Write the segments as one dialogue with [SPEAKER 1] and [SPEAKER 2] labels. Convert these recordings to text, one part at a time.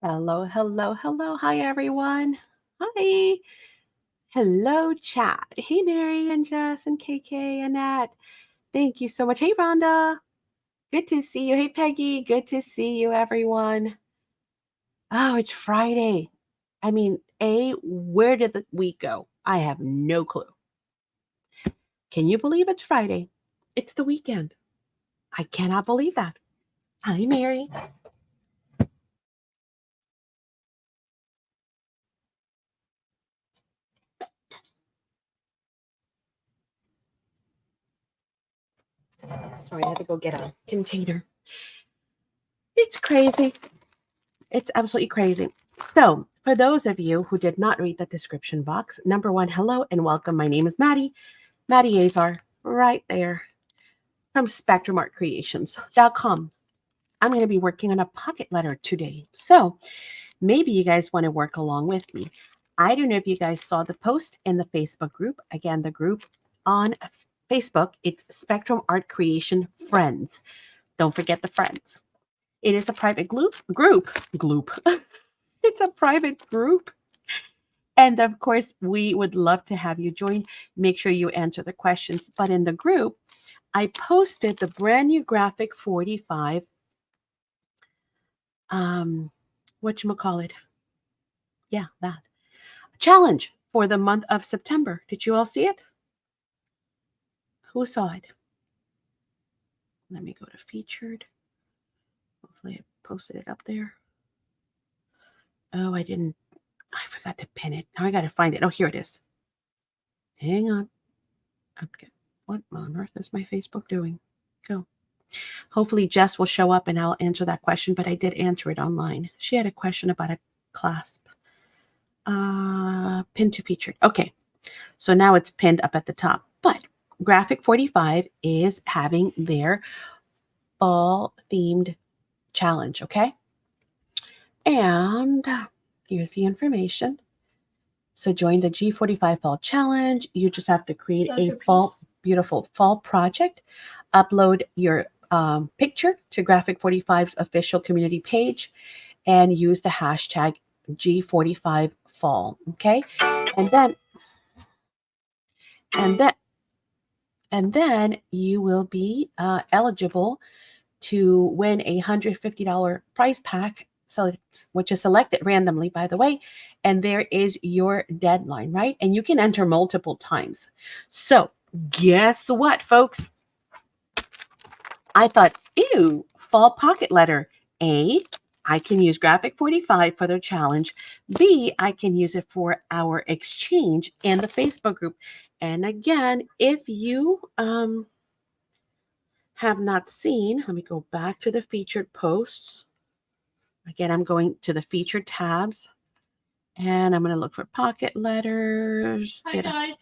[SPEAKER 1] Hello, hello, hello. Hi, everyone. Hi. Hello, chat. Hey, Mary and Jess and KK and Nat. Thank you so much. Hey, Rhonda. Good to see you. Hey, Peggy. Good to see you, everyone. Oh, it's Friday. I mean, where did the week go? I have no clue. Can you believe it's Friday? It's the weekend. I cannot believe that. Hi, Mary. Sorry, I had to go get a container. It's crazy. It's absolutely crazy. So, for those of you who did not read the description box, number one, hello and welcome. My name is Maddie. Maddie Azar, right there from SpectrumArtCreations.com. I'm going to be working on a pocket letter today. So, maybe you guys want to work along with me. I don't know if you guys saw the post in the Facebook group. Again, the group on Facebook, it's Spectrum Art Creation Friends. Don't forget the friends. It is a private group. It's a private group. And of course, we would love to have you join. Make sure you answer the questions. But in the group, I posted the brand new graphic 45, whatchamacallit? Yeah, that. Challenge for the month of September. Did you all see it? Who saw it? Let me go to featured. Hopefully I posted it up there. Oh, I didn't. I forgot to pin it. Now I got to find it. Oh, here it is. Hang on. Okay. What on earth is my Facebook doing? Go. Hopefully Jess will show up and I'll answer that question, but I did answer it online. She had a question about a clasp. Pinned to featured. Okay. So now it's pinned up at the top. But Graphic 45 is having their fall themed challenge. Okay. And here's the information. So join the G45 Fall Challenge. You just have to create a beautiful fall project, upload your picture to Graphic 45's official community page, and use the hashtag G45Fall. Okay, and then you will be eligible to win a $150 prize pack, so which is selected randomly, by the way, and there is your deadline, right? And you can enter multiple times. So guess what, folks? I thought, ew, fall pocket letter. A, I can use Graphic 45 for their challenge. B, I can use it for our exchange in the Facebook group. And again, if you have not seen, let me go back to the featured posts. Again, I'm going to the featured tabs and I'm going to look for pocket letters.
[SPEAKER 2] Hi, guys.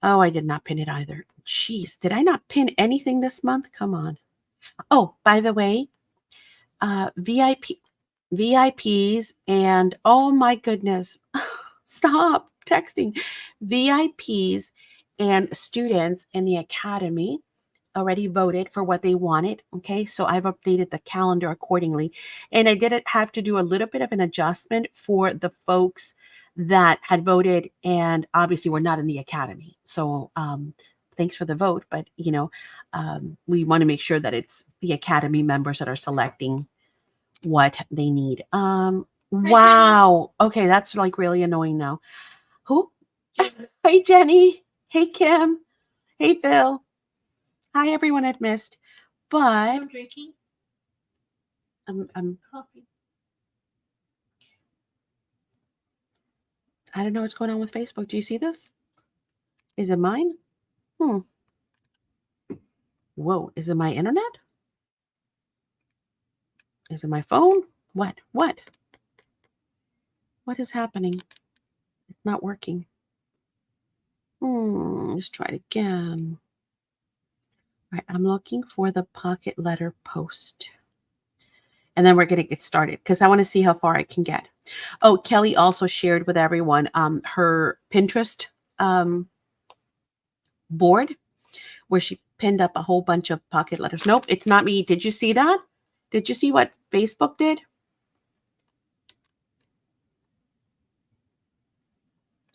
[SPEAKER 1] Oh, I did not pin it either. Jeez, did I not pin anything this month? Come on. Oh, by the way, VIPs and oh my goodness, stop texting. VIPs and students in the academy already voted for what they wanted. Okay, so I've updated the calendar accordingly. And I did have to do a little bit of an adjustment for the folks that had voted and obviously were not in the academy. So thanks for the vote, but we want to make sure that it's the academy members that are selecting what they need. Wow. Okay, that's like really annoying now. Who? Hey, Jenny. Hey, Kim. Hey, Phil. Hi, everyone I've missed. But
[SPEAKER 2] I'm drinking
[SPEAKER 1] I'm
[SPEAKER 2] coffee.
[SPEAKER 1] I don't know what's going on with Facebook. Do you see this? Is it mine? Whoa, is it my internet? Is it my phone? What? What is happening? It's not working. Let's try it again. All right, I'm looking for the pocket letter post. And then we're going to get started because I want to see how far I can get. Oh, Kelly also shared with everyone her Pinterest board where she pinned up a whole bunch of pocket letters. Nope, it's not me. Did you see that? Did you see what Facebook did?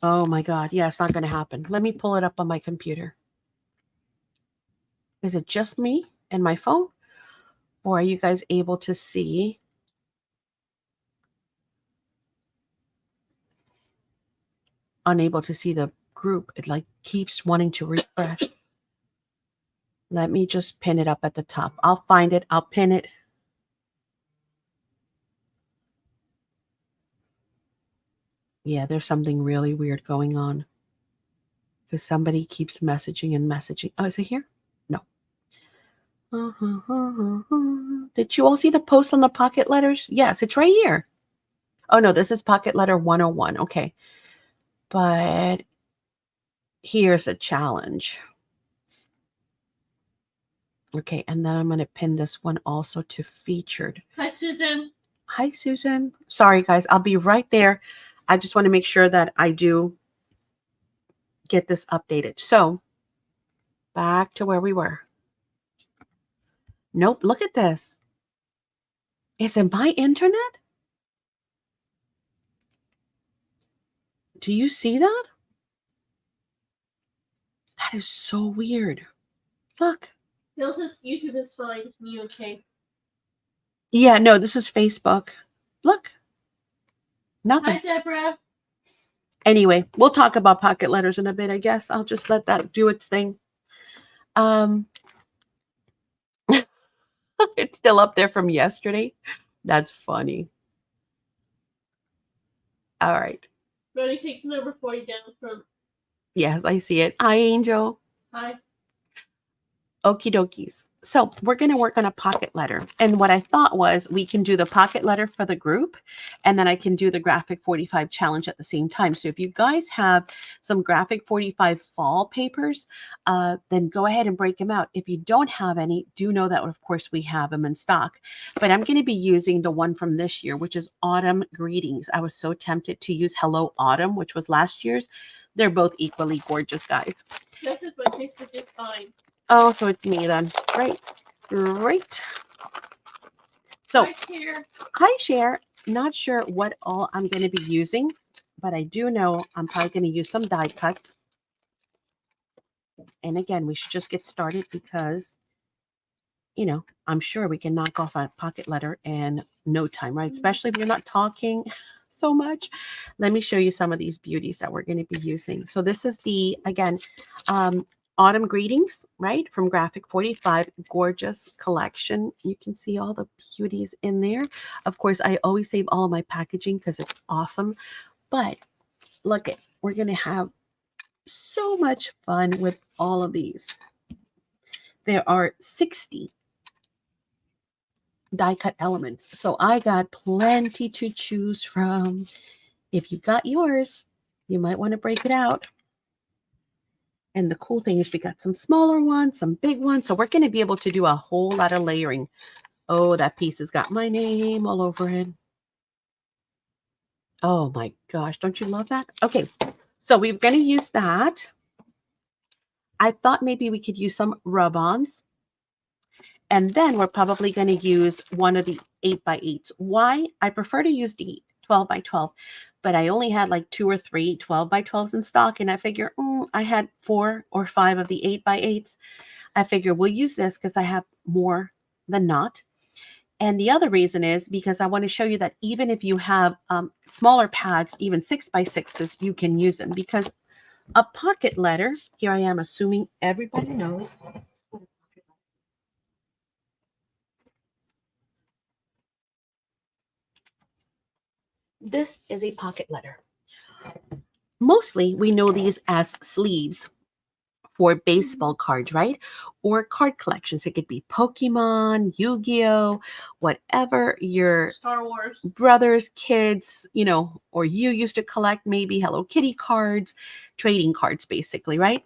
[SPEAKER 1] Oh my God. Yeah, it's not going to happen. Let me pull it up on my computer. Is it just me and my phone? Or are you guys able to see? Unable to see the group. It like keeps wanting to refresh. Let me just pin it up at the top. I'll find it. I'll pin it. Yeah, there's something really weird going on. Because somebody keeps messaging and messaging. Oh, is it here? No. Did you all see the post on the pocket letters? Yes, it's right here. Oh, no, this is pocket letter 101. Okay. But here's a challenge. Okay, and then I'm going to pin this one also to featured.
[SPEAKER 2] Hi, Susan.
[SPEAKER 1] Hi, Susan. Sorry, guys. I'll be right there. I just want to make sure that I do get this updated. So back to where we were. Nope. Look at this. Is it my internet? Do you see that? That is so weird. Look.
[SPEAKER 2] Bill says YouTube is fine. Me okay?
[SPEAKER 1] Yeah, no, this is Facebook. Look. Nothing.
[SPEAKER 2] Hi, Deborah.
[SPEAKER 1] Anyway, we'll talk about pocket letters in a bit, I guess. I'll just let that do its thing. It's still up there from yesterday. That's funny. All right.
[SPEAKER 2] Ready, take number 40 down from.
[SPEAKER 1] Yes, I see it. Hi, Angel.
[SPEAKER 2] Hi.
[SPEAKER 1] Okie dokies. So we're going to work on a pocket letter. And what I thought was we can do the pocket letter for the group, and then I can do the graphic 45 challenge at the same time. So if you guys have some graphic 45 fall papers, then go ahead and break them out. If you don't have any, do know that, of course, we have them in stock. But I'm going to be using the one from this year, which is Autumn Greetings. I was so tempted to use Hello Autumn, which was last year's. They're both equally gorgeous, guys.
[SPEAKER 2] This is my Facebook is fine.
[SPEAKER 1] Oh, so it's me then. Great. Great. So, hi, Cher. Not sure what all I'm going to be using, but I do know I'm probably going to use some die cuts. And again, we should just get started because, you know, I'm sure we can knock off a pocket letter in no time, right? Especially if you're not talking so much. Let me show you some of these beauties that we're going to be using. So this is the, again, Autumn Greetings, right? From Graphic 45, gorgeous collection. You can see all the beauties in there. Of course, I always save all of my packaging because it's awesome. But look at, we're going to have so much fun with all of these. There are 60 die cut elements. So I got plenty to choose from. If you got yours, you might want to break it out. And the cool thing is we got some smaller ones, some big ones. So we're going to be able to do a whole lot of layering. Oh, that piece has got my name all over it. Oh my gosh, don't you love that? Okay, so we're going to use that. I thought maybe we could use some rub-ons. And then we're probably going to use one of the 8x8s. Why? I prefer to use the 12x12. But I only had like 2 or 3 12x12s in stock. And I figure I had 4 or 5 of the 8x8s. I figure we'll use this because I have more than not. And the other reason is because I want to show you that even if you have smaller pads, even 6x6s, you can use them. Because a pocket letter, here I am assuming everybody knows. This is a pocket letter. Mostly we know these as sleeves for baseball cards, right? Or card collections. It could be Pokemon, Yu-Gi-Oh, whatever your
[SPEAKER 2] Star Wars
[SPEAKER 1] brothers, kids, you know, or you used to collect, maybe Hello Kitty cards, trading cards, basically, right?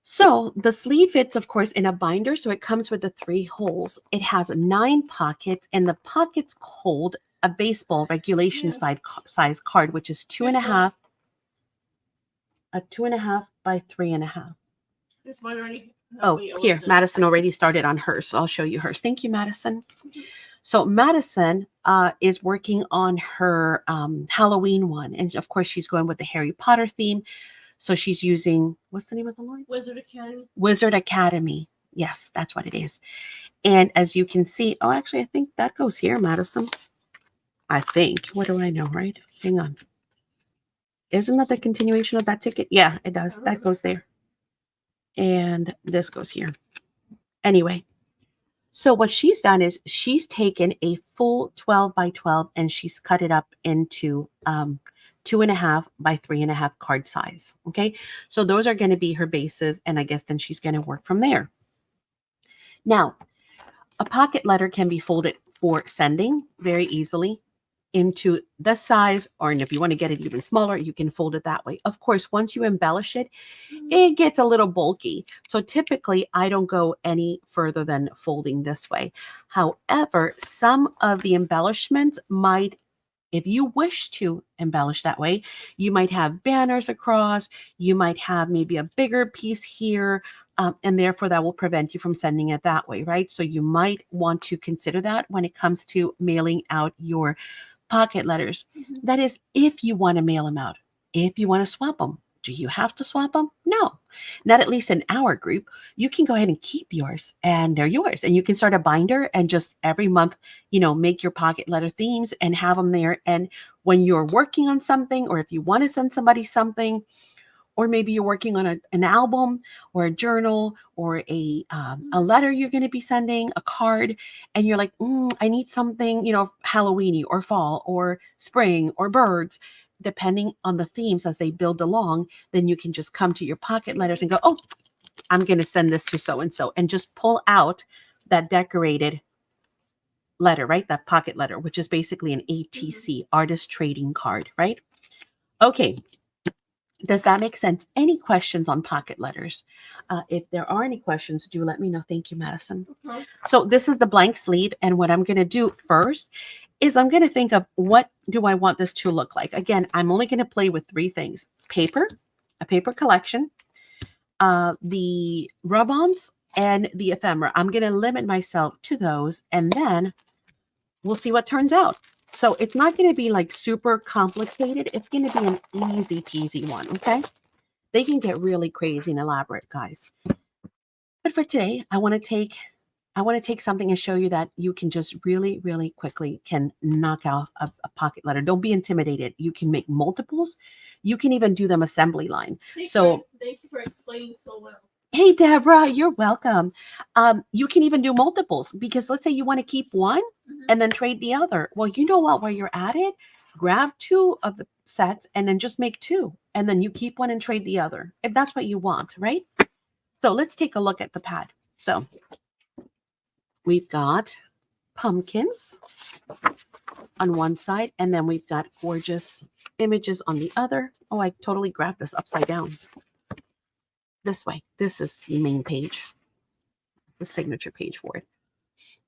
[SPEAKER 1] So the sleeve fits, of course, in a binder. So it comes with the 3 holes. It has 9 pockets, and the pockets hold a baseball regulation size card, which is 2.5, a 2.5 by 3.5.
[SPEAKER 2] There's one already.
[SPEAKER 1] Oh, here, Madison already started on hers, so I'll show you hers. Thank you, Madison. So Madison is working on her Halloween one. And of course, she's going with the Harry Potter theme. So she's using, what's the name of the line?
[SPEAKER 2] Wizard Academy.
[SPEAKER 1] Wizard Academy. Yes, that's what it is. And as you can see, oh, actually, I think that goes here, Madison. I think. What do I know, right? Hang on. Isn't that the continuation of that ticket? Yeah, it does. That goes there. And this goes here. Anyway, so what she's done is she's taken a full 12 by 12 and she's cut it up into 2.5 by 3.5 card size. Okay, so those are going to be her bases, and I guess then she's going to work from there. Now, a pocket letter can be folded for sending very easily into this size, or if you want to get it even smaller, you can fold it that way. Of course, once you embellish it, it gets a little bulky. So typically, I don't go any further than folding this way. However, some of the embellishments might, if you wish to embellish that way, you might have banners across, you might have maybe a bigger piece here, and therefore that will prevent you from sending it that way, right? So you might want to consider that when it comes to mailing out your pocket letters. That is, if you want to mail them out. If you want to swap them, do you have to swap them? No, not at least in our group. You can go ahead and keep yours, and they're yours. And you can start a binder and just every month, make your pocket letter themes and have them there. And when you're working on something, or if you want to send somebody something, or maybe you're working on an album or a journal or a letter you're going to be sending, a card, and you're like, I need something, Halloweeny or fall or spring or birds, depending on the themes as they build along, then you can just come to your pocket letters and go, oh, I'm going to send this to so-and-so, and just pull out that decorated letter, right? That pocket letter, which is basically an ATC, artist trading card, right? Okay. Does that make sense? Any questions on pocket letters? If there are any questions, do let me know. Thank you, Madison.
[SPEAKER 2] Okay.
[SPEAKER 1] So this is the blank sleeve. And what I'm going to do first is I'm going to think of what do I want this to look like. Again, I'm only going to play with 3 things. Paper, a paper collection, the rub-ons, and the ephemera. I'm going to limit myself to those, and then we'll see what turns out. So it's not going to be like super complicated. It's going to be an easy peasy one, okay? They can get really crazy and elaborate, guys. But for today, I want to take something and show you that you can just really, really quickly can knock off a pocket letter. Don't be intimidated. You can make multiples. You can even do them assembly line.
[SPEAKER 2] Thank you for explaining so well.
[SPEAKER 1] Hey, Deborah, you're welcome. You can even do multiples, because let's say you want to keep one and then trade the other. Well, you know what? While you're at it, grab 2 of the sets and then just make 2. And then you keep one and trade the other, if that's what you want, right? So let's take a look at the pad. So we've got pumpkins on one side, and then we've got gorgeous images on the other. Oh, I totally grabbed this upside down. This way. This is the main page. The signature page for it.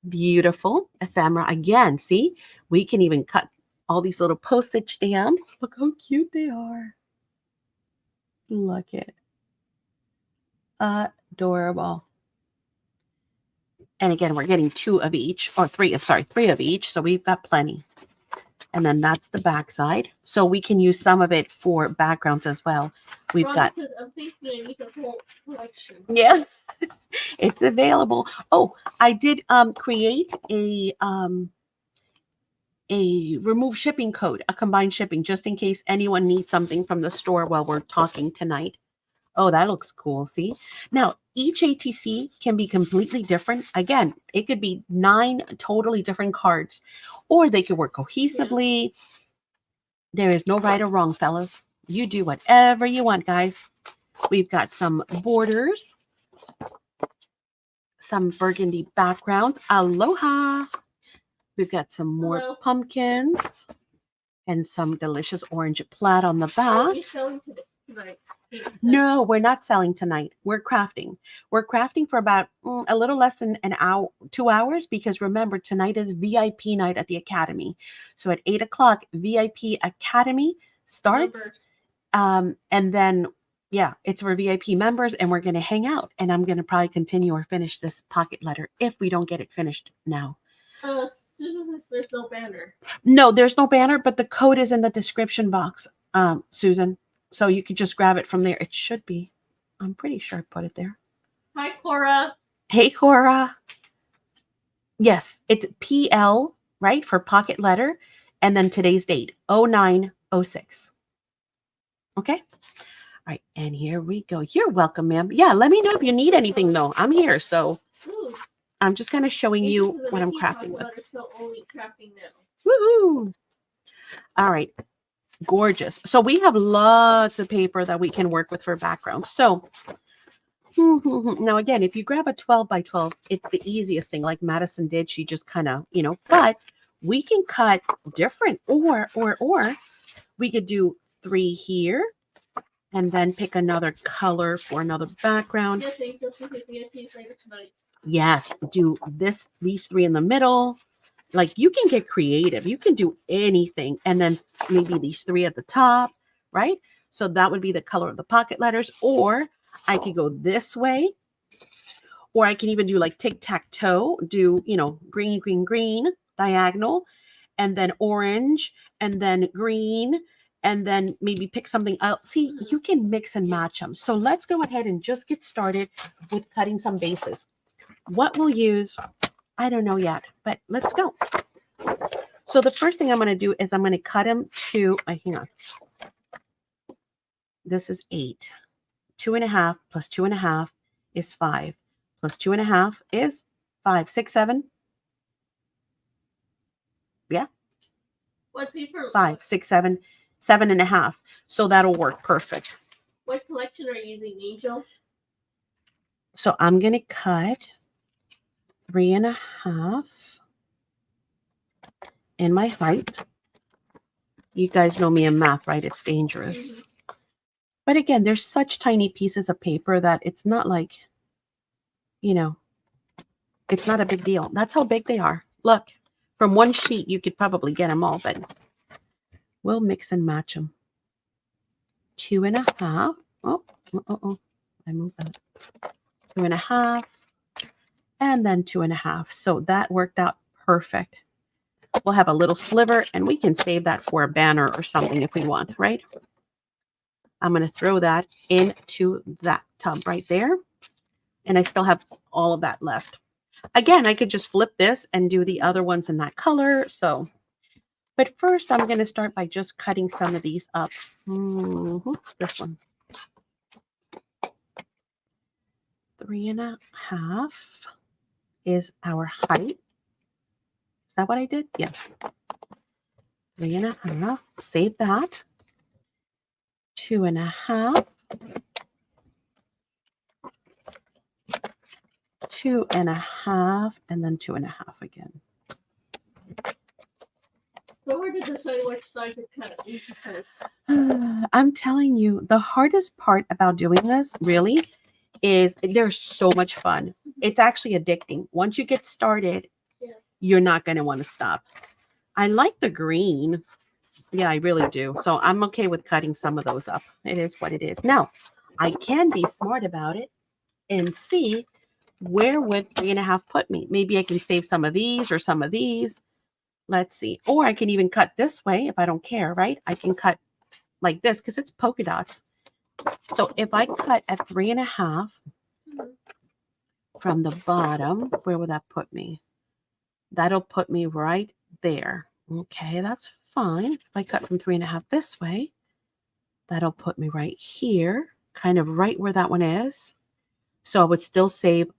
[SPEAKER 1] Beautiful ephemera. Again, see, we can even cut all these little postage stamps. Look how cute they are. Look at it. Adorable. And again, we're getting 2 of each, or 3 of each. So we've got plenty. And then that's the back side. So we can use some of it for backgrounds as well. We've got.
[SPEAKER 2] I'm thinking I need a whole collection.
[SPEAKER 1] Yeah, it's available. Oh, I did create a remove shipping code, a combined shipping, just in case anyone needs something from the store while we're talking tonight. Oh, that looks cool. See? Now, each ATC can be completely different. Again, it could be 9 totally different cards, or they could work cohesively. Yeah. There is no right or wrong, fellas. You do whatever you want, guys. We've got some borders, some burgundy backgrounds. Aloha. We've got some more pumpkins and some delicious orange plaid on the back.
[SPEAKER 2] You're selling tonight.
[SPEAKER 1] No, we're not selling tonight. We're crafting. We're crafting for about a little less than an hour, 2 hours, because remember, tonight is VIP night at the Academy. So at 8 o'clock, VIP Academy starts. And then, yeah, it's for VIP members, and we're going to hang out. And I'm going to probably continue or finish this pocket letter if we don't get it finished now.
[SPEAKER 2] Susan says there's no banner.
[SPEAKER 1] No, there's no banner, but the code is in the description box, Susan. So you could just grab it from there. It should be. I'm pretty sure I put it there.
[SPEAKER 2] Hi, Cora.
[SPEAKER 1] Hey, Cora. Yes, it's PL, right, for pocket letter, and then today's date, 0906. Okay? All right, and here we go. You're welcome, ma'am. Yeah, let me know if you need anything, though. I'm here, so
[SPEAKER 2] Ooh,
[SPEAKER 1] I'm just kind of showing you
[SPEAKER 2] Angels of the
[SPEAKER 1] what I'm
[SPEAKER 2] Mickey
[SPEAKER 1] crafting with.
[SPEAKER 2] Pocket Letter, so only crafting now.
[SPEAKER 1] Woohoo! All right, gorgeous. So we have lots of paper that we can work with for backgrounds. So now again, if you grab a 12 by 12, it's the easiest thing, like Madison did. She just kind of, but we can cut different, or we could do 3 here and then pick another color for another background.
[SPEAKER 2] Yes, Angels will hit VIPs later tonight.
[SPEAKER 1] Yes, do these 3 in the middle. Like, you can get creative. You can do anything. And then maybe these 3 at the top, right? So that would be the color of the pocket letters. Or I could go this way. Or I can even do like tic-tac-toe. Do, green, green, green, diagonal. And then orange. And then green. And then maybe pick something else. See, you can mix and match them. So let's go ahead and just get started with cutting some bases. What we'll use, I don't know yet, but let's go. So the first thing I'm going to do is I'm going to cut them to, hang on. This is 8. 2.5 plus 2.5 is 5. Plus 2.5 is 5, 6, 7. Yeah.
[SPEAKER 2] What paper?
[SPEAKER 1] 5, 6, 7, 7.5. So that'll work perfect.
[SPEAKER 2] What collection are you using, Angel?
[SPEAKER 1] So I'm going to cut 3.5 in my height. You guys know me in math, right? It's dangerous. But again, there's such tiny pieces of paper that it's not like, it's not a big deal. That's how big they are. Look, from one sheet, you could probably get them all, but we'll mix and match them. 2.5. Oh, I moved that. 2.5. And then 2.5. So that worked out perfect. We'll have a little sliver, and we can save that for a banner or something if we want, right? I'm going to throw that into that tub right there. And I still have all of that left. Again, I could just flip this and do the other ones in that color. So, but first I'm going to start by just cutting some of these up. This one. 3.5 is our height. Is that what I did? Yes. 3.5. Save that. 2.5. 2.5, and then 2.5 again.
[SPEAKER 2] So hard to decide which side to cut.
[SPEAKER 1] I'm telling you, the hardest part about doing this really is there's so much fun. It's actually addicting. Once you get started, you're not going to want to stop. I like the green. Yeah, I really do. So I'm okay with cutting some of those up. It is what it is. Now, I can be smart about it and see where would 3.5 put me. Maybe I can save some of these or some of these. Let's see. Or I can even cut this way if I don't care, right? I can cut like this because it's polka dots. So if I cut at 3.5 from the bottom, where would that put me? That'll put me right there. Okay, that's fine. If I cut from 3.5 this way, that'll put me right here, kind of right where that one is. So I would still save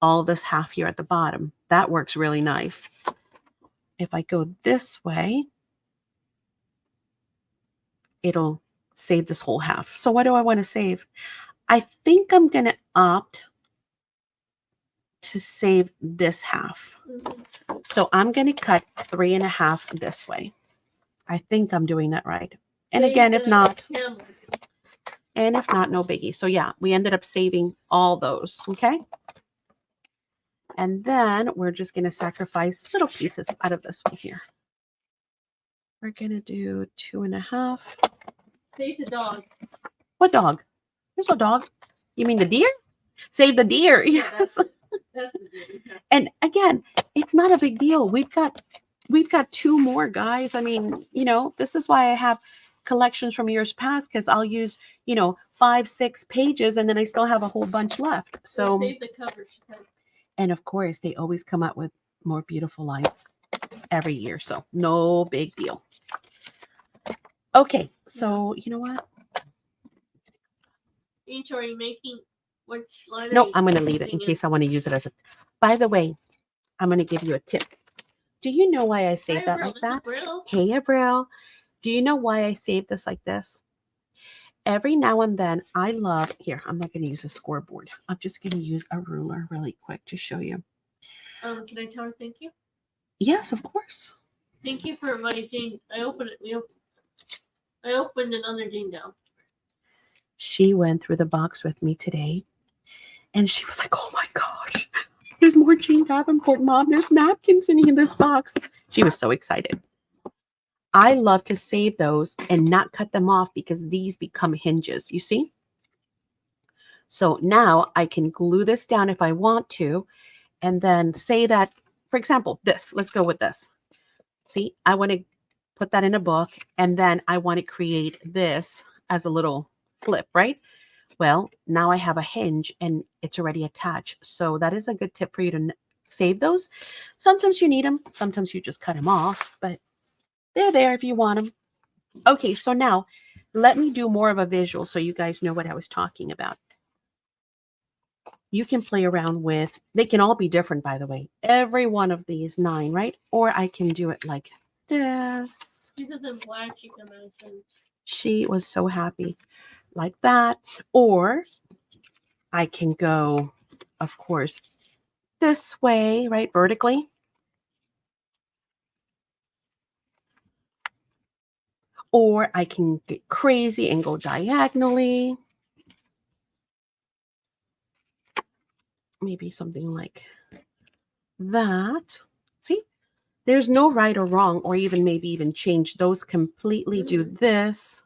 [SPEAKER 1] all this half here at the bottom. That works really nice. If I go this way, it'll save this whole half. So what do I want to save? I think I'm going to opt to save this half. So I'm going to cut 3.5 this way. I think I'm doing that right. And again, if not, no biggie. So yeah, we ended up saving all those. Okay. And then we're just going to sacrifice little pieces out of this one here. We're going to do 2.5.
[SPEAKER 2] Save the dog.
[SPEAKER 1] What dog? There's no dog. You mean the deer? Save the deer. Yes.
[SPEAKER 2] That's a good one.
[SPEAKER 1] And again, it's not a big deal. We've got two more, guys. I mean, this is why I have collections from years past, because I'll use, 5, 6 pages, and then I still have a whole bunch left. So,
[SPEAKER 2] Save the cover, she says.
[SPEAKER 1] and of course, they always come out with more beautiful lines every year. So no big deal. Okay, so you know what?
[SPEAKER 2] Each are you making which line?
[SPEAKER 1] No, I'm going to leave it in
[SPEAKER 2] using
[SPEAKER 1] case I want to use it as a. By the way, I'm going to give you a tip. Do you know why I saved that like that? Hey, Avril. Do you know why I saved this like this? Every now and then, I love. Here, I'm not going to use a scoreboard. I'm just going to use a ruler really quick to show you.
[SPEAKER 2] Can I tell her thank you?
[SPEAKER 1] Yes, of course.
[SPEAKER 2] Thank you for my Jane. I opened it. I opened another Jane down.
[SPEAKER 1] She went through the box with me today, and she was like, "Oh my gosh, there's more Jean Davenport, Mom. There's napkins in this box." She was so excited. I love to save those and not cut them off because these become hinges, you see? So now I can glue this down if I want to, and then say that, for example, this. Let's go with this. See, I want to put that in a book, and then I want to create this as a little flip, right? Well, now I have a hinge and it's already attached. So that is a good tip for you to save those. Sometimes you need them. Sometimes you just cut them off, but they're there if you want them. Okay, so now let me do more of a visual so you guys know what I was talking about. You can play around with, they can all be different, by the way. Every one of these 9, right? Or I can do it like this.
[SPEAKER 2] This is in black. She can imagine.
[SPEAKER 1] She was so happy. Like that. Or I can go, of course, this way, right? Vertically. Or I can get crazy and go diagonally. Maybe something like that. See? There's no right or wrong, or even maybe even change those completely. Do this.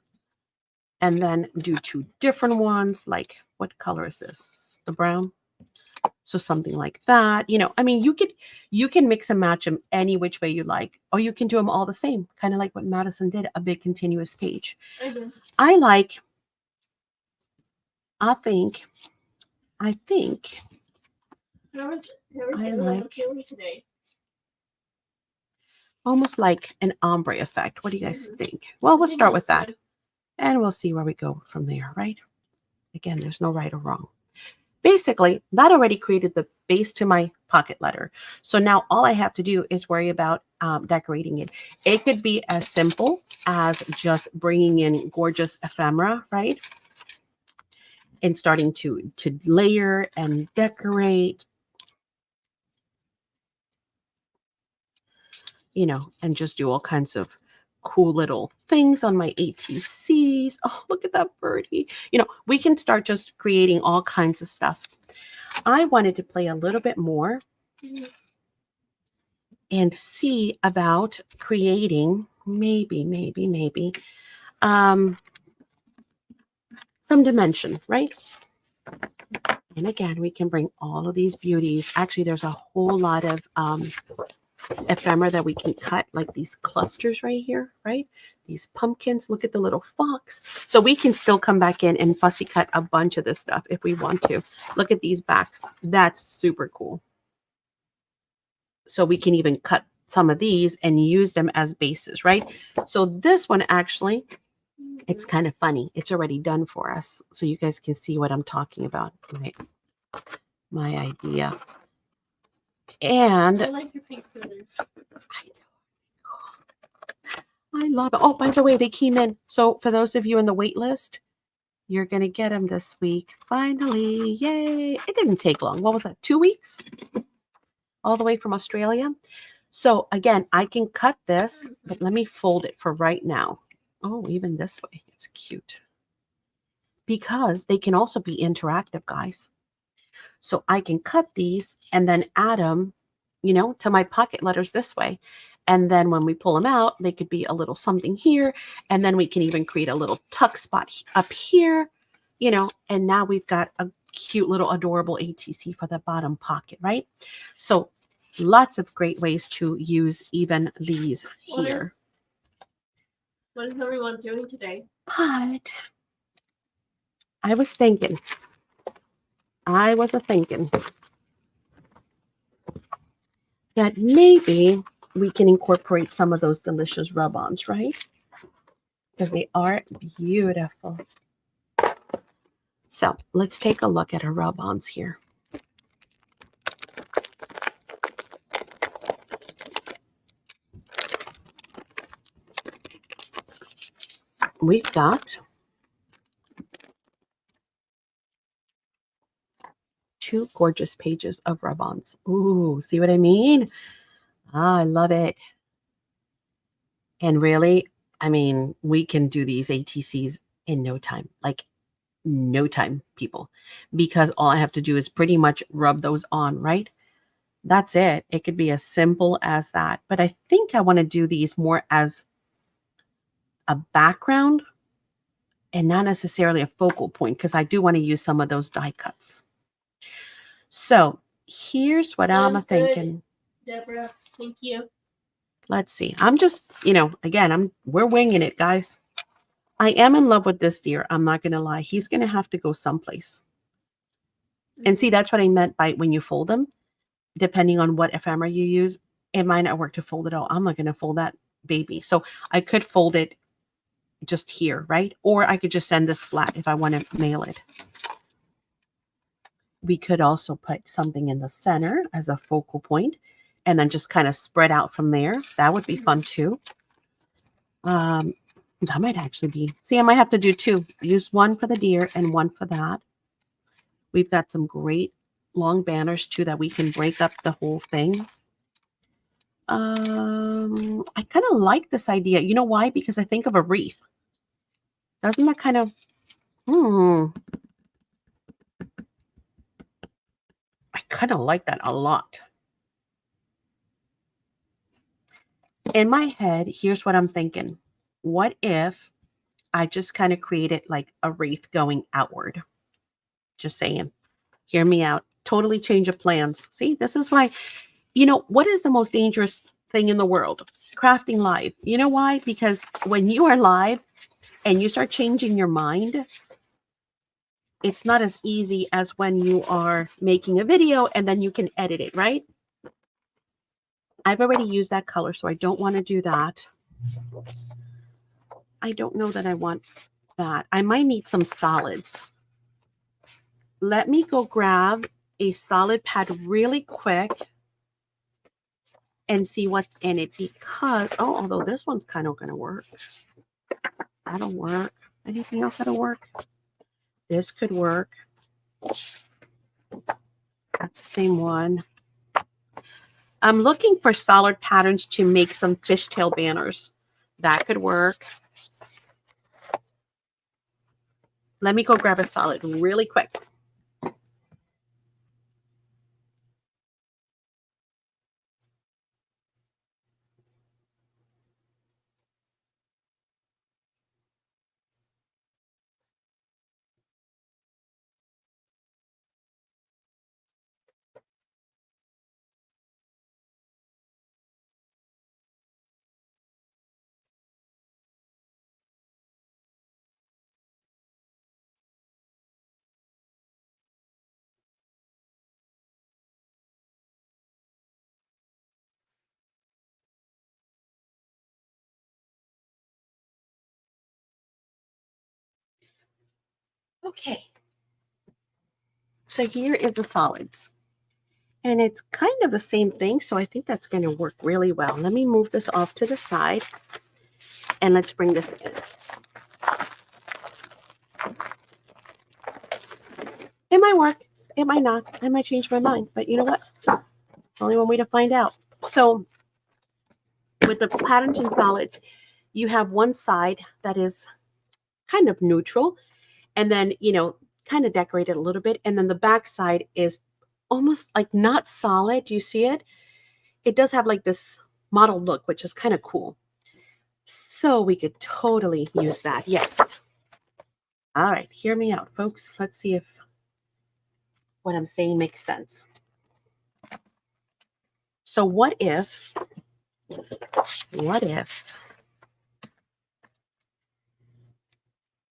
[SPEAKER 1] And then do 2 different ones. Like, what color is this? The brown. So something like that. I mean, you can mix and match them any which way you like, or you can do them all the same, kind of like what Madison did, a big continuous page. I think I like
[SPEAKER 2] today.
[SPEAKER 1] Almost like an ombre effect. What do you guys think? Well, we'll start with that, and we'll see where we go from there, right? Again, there's no right or wrong. Basically, that already created the base to my pocket letter. So now all I have to do is worry about decorating it. It could be as simple as just bringing in gorgeous ephemera, right? And starting to layer and decorate, and just do all kinds of cool little things on my ATCs. Oh, look at that birdie. We can start just creating all kinds of stuff. I wanted to play a little bit more and see about creating maybe some dimension, right? And again, we can bring all of these beauties. Actually, there's a whole lot of ephemera that we can cut, like these clusters right here, right? These pumpkins. Look at the little fox. So we can still come back in and fussy cut a bunch of this stuff if we want to. Look at these backs. That's super cool. So we can even cut some of these and use them as bases, right? So this one actually, it's kind of funny. It's already done for us. So you guys can see what I'm talking about, right? My idea. And
[SPEAKER 2] I like your pink feathers.
[SPEAKER 1] I love it. Oh, by the way, they came in. So for those of you in the wait list, you're going to get them this week. Finally. Yay. It didn't take long. What was that? 2 weeks? All the way from Australia. So again, I can cut this, but let me fold it for right now. Oh, even this way. It's cute. Because they can also be interactive, guys. So I can cut these and then add them, to my pocket letters this way. And then when we pull them out, they could be a little something here. And then we can even create a little tuck spot up here, and now we've got a cute little adorable ATC for the bottom pocket, right? So lots of great ways to use even these here.
[SPEAKER 2] What is everyone doing today?
[SPEAKER 1] But I was thinking that maybe we can incorporate some of those delicious rub-ons, right? Because they are beautiful. So let's take a look at our rub-ons here. We've got 2 gorgeous pages of rub-ons. Ooh, see what I mean? Ah, I love it. And really, I mean, we can do these ATCs in no time, like no time, people, because all I have to do is pretty much rub those on, right? That's it. It could be as simple as that. But I think I want to do these more as a background and not necessarily a focal point, because I do want to use some of those die cuts. So here's what I'm thinking.
[SPEAKER 2] Deborah, thank you.
[SPEAKER 1] Let's see. I'm just, again, we're winging it, guys. I am in love with this deer. I'm not going to lie. He's going to have to go someplace. And see, that's what I meant by when you fold them, depending on what ephemera you use, it might not work to fold it all. I'm not going to fold that baby. So I could fold it just here, right? Or I could just send this flat if I want to mail it. We could also put something in the center as a focal point and then just kind of spread out from there. That would be fun too. That might actually be, see, I might have to do 2. Use one for the deer and one for that. We've got some great long banners too that we can break up the whole thing. I kind of like this idea. You know why? Because I think of a wreath. Doesn't that kind of, I kind of like that a lot. In my head, here's what I'm thinking. What if I just kind of created like a wreath going outward? Just saying. Hear me out. Totally change of plans. See, this is why, what is the most dangerous thing in the world? Crafting live. You know why? Because when you are live and you start changing your mind, it's not as easy as when you are making a video and then you can edit it, right? I've already used that color, so I don't want to do that. I don't know that I want that. I might need some solids. Let me go grab a solid pad really quick and see what's in it, because, although this one's kind of going to work. That'll work. Anything else that'll work? This could work. That's the same one. I'm looking for solid patterns to make some fishtail banners. That could work. Let me go grab a solid really quick. Okay. So here is the solids. And it's kind of the same thing, so I think that's going to work really well. Let me move this off to the side, and let's bring this in. It might work. It might not. I might change my mind, but you know what? It's only one way to find out. So with the patterns and solids, you have one side that is kind of neutral, and then, kind of decorated a little bit, and then the back side is almost like not solid. Do you see it? It does have like this mottled look, which is kind of cool. So we could totally use that. Yes. All right. Hear me out, folks. Let's see if what I'm saying makes sense. So what if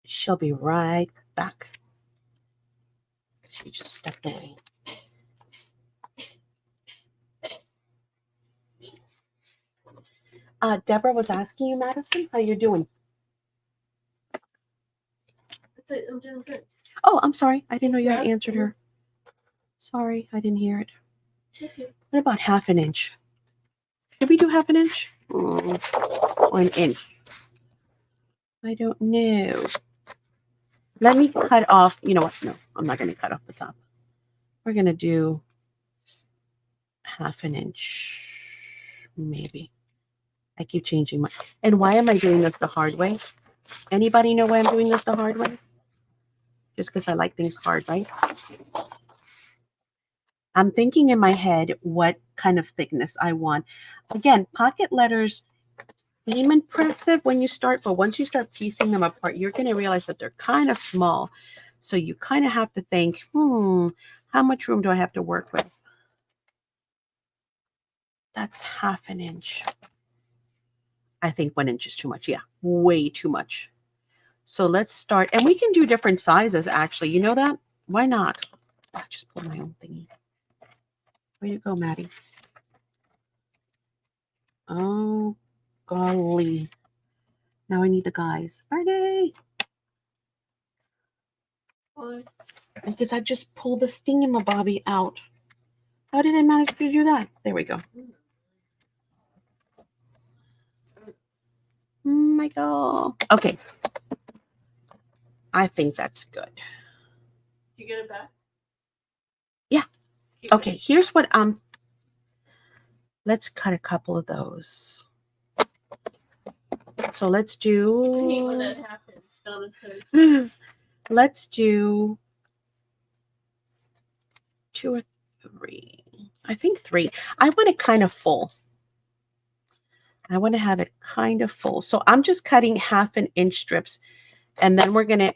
[SPEAKER 1] she'll be right back? She just stepped away. Deborah was asking you, Madison, how you doing?
[SPEAKER 2] I'm doing good.
[SPEAKER 1] Oh, I'm sorry. I didn't know you had answered her. Sorry, I didn't hear it.
[SPEAKER 2] Okay.
[SPEAKER 1] What about half an inch? Should we do half an inch? Or an inch? I don't know. Let me cut off. You know what? No, I'm not going to cut off the top. We're going to do half an inch, maybe. I keep changing my. And why am I doing this the hard way? Anybody know why I'm doing this the hard way? Just because I like things hard, right? I'm thinking in my head what kind of thickness I want. Again, pocket letters seem impressive when you start, but once you start piecing them apart, you're going to realize that they're kind of small. So you kind of have to think, how much room do I have to work with? That's half an inch. I think 1 inch is too much. Yeah, way too much. So let's start. And we can do different sizes, actually. You know that? Why not? I just pulled my own thingy. Where you go, Maddie? Oh, golly. Now I need the guys. Arnie!
[SPEAKER 2] Why?
[SPEAKER 1] Because I just pulled the thingamabobby out. How did I manage to do that? There we go. Oh my God. Okay. I think that's good.
[SPEAKER 2] Did you get it back?
[SPEAKER 1] Yeah. Okay, here's what let's cut a couple of those. So let's do.
[SPEAKER 2] I hate when that happens.
[SPEAKER 1] Let's do 2 or 3. I think 3. I want it kind of full. I want to have it kind of full. So I'm just cutting half an inch strips, and then we're going to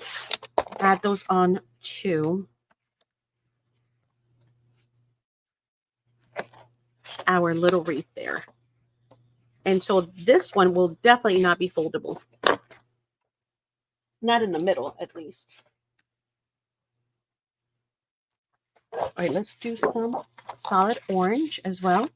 [SPEAKER 1] add those on to our little wreath there. And so this one will definitely not be foldable. Not in the middle, at least. All right, let's do some solid orange as well.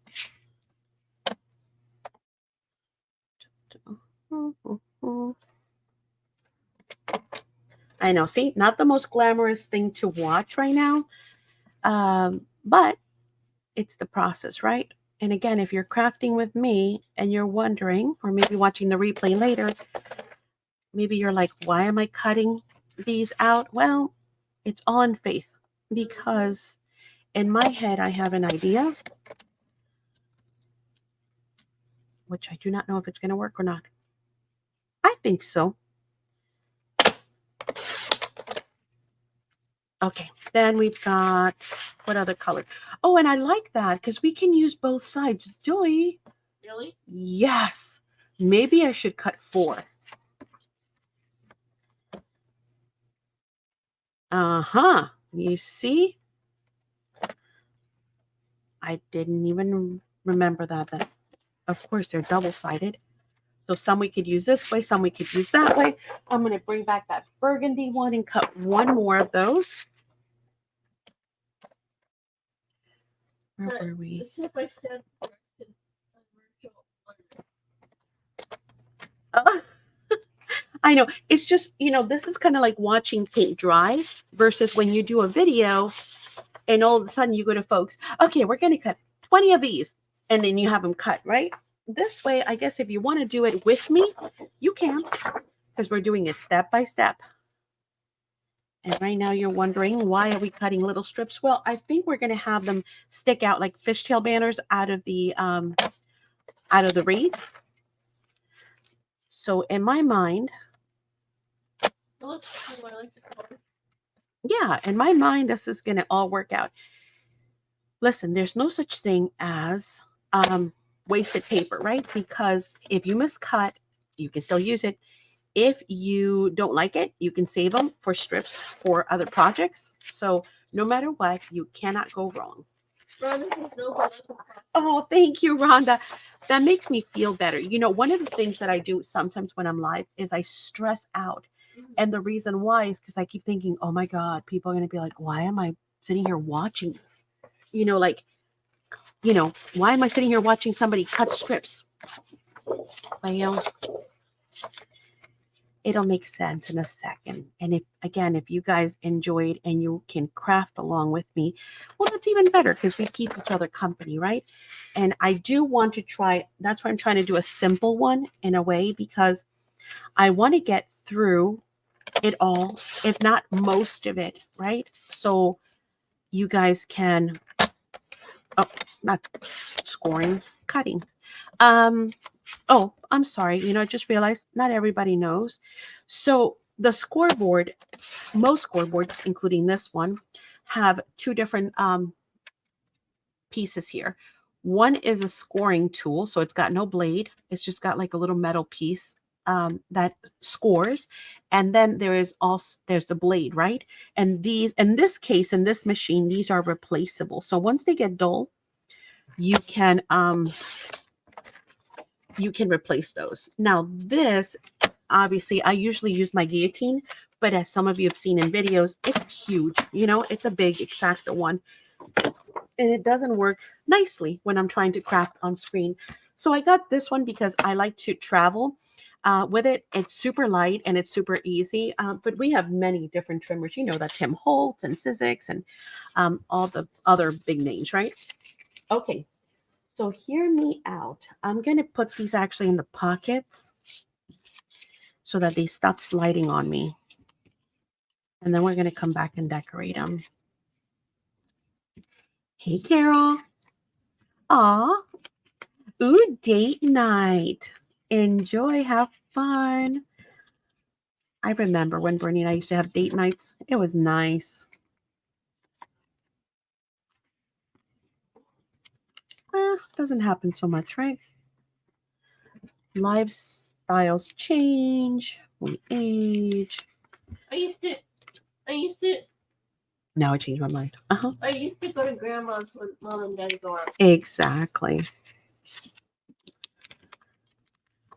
[SPEAKER 1] I know, see, not the most glamorous thing to watch right now, but it's the process, right? And again, if you're crafting with me and you're wondering, or maybe watching the replay later, maybe you're like, why am I cutting these out? Well, it's all in faith, because in my head, I have an idea, which I do not know if it's going to work or not. I think so. Okay, then we've got, what other color? Oh, and I like that because we can use both sides. Joy.
[SPEAKER 2] Really?
[SPEAKER 1] Yes. Maybe I should cut 4. Uh-huh. You see? I didn't even remember that. Of course, they're double-sided. So some we could use this way, some we could use that way. I'm going to bring back that burgundy one and cut 1 more of those. Where were we?
[SPEAKER 2] Step-by-step.
[SPEAKER 1] I know. It's just, this is kind of like watching paint dry versus when you do a video and all of a sudden you go to folks, okay, we're going to cut 20 of these. And then you have them cut, right? This way, I guess if you want to do it with me, you can, because we're doing it step by step. And right now you're wondering, why are we cutting little strips? Well, I think we're going to have them stick out like fishtail banners out of the wreath. So in my mind,
[SPEAKER 2] It looks cool. I like the color.
[SPEAKER 1] Yeah, in my mind, this is going to all work out. Listen, there's no such thing as wasted paper, right? Because if you miscut, you can still use it. If you don't like it, you can save them for strips for other projects. So No matter what, you cannot go wrong.
[SPEAKER 2] Ron, this is no good.
[SPEAKER 1] Oh, thank you, Rhonda. That makes me feel better. You know, one of the things that I do sometimes when I'm live is I stress out. And the reason why is because I keep thinking, oh my God, people are going to be like, why am I sitting here watching this? You know, like, you know, why am I sitting here watching somebody cut strips? Well, it'll make sense in a second. And if you guys enjoyed and you can craft along with me, well, that's even better because we keep each other company, right? And I do want to try, that's why I'm trying to do a simple one in a way, because I want to get through it all, if not most of it, right? So you guys can, oh, not scoring, cutting. Oh, I'm sorry. You know, I just realized not everybody knows. So the scoreboard, most scoreboards, including this one, have two different pieces here. One is a scoring tool, so it's got no blade. It's just got like a little metal piece that scores, and then there's the blade, right? And these, in this case, in this machine, these are replaceable. So once they get dull, you can replace those. Now this, obviously, I usually use my guillotine, but as some of you have seen in videos, it's huge. You know, it's a big X-Acto one. And it doesn't work nicely when I'm trying to craft on screen. So I got this one because I like to travel with it. It's super light and it's super easy. But we have many different trimmers. You know that Tim Holtz and Sizzix and all the other big names, right? Okay. So hear me out. I'm going to put these actually in the pockets so that they stop sliding on me. And then we're going to come back and decorate them. Hey, Carol. Aw. Ooh, date night. Enjoy, have fun. I remember when Bernie and I used to have date nights. It was nice. Doesn't happen so much, right? Lifestyles change. We age.
[SPEAKER 2] I used to.
[SPEAKER 1] Now I changed my mind.
[SPEAKER 2] I used to go to grandma's when mom and dad go out.
[SPEAKER 1] Exactly.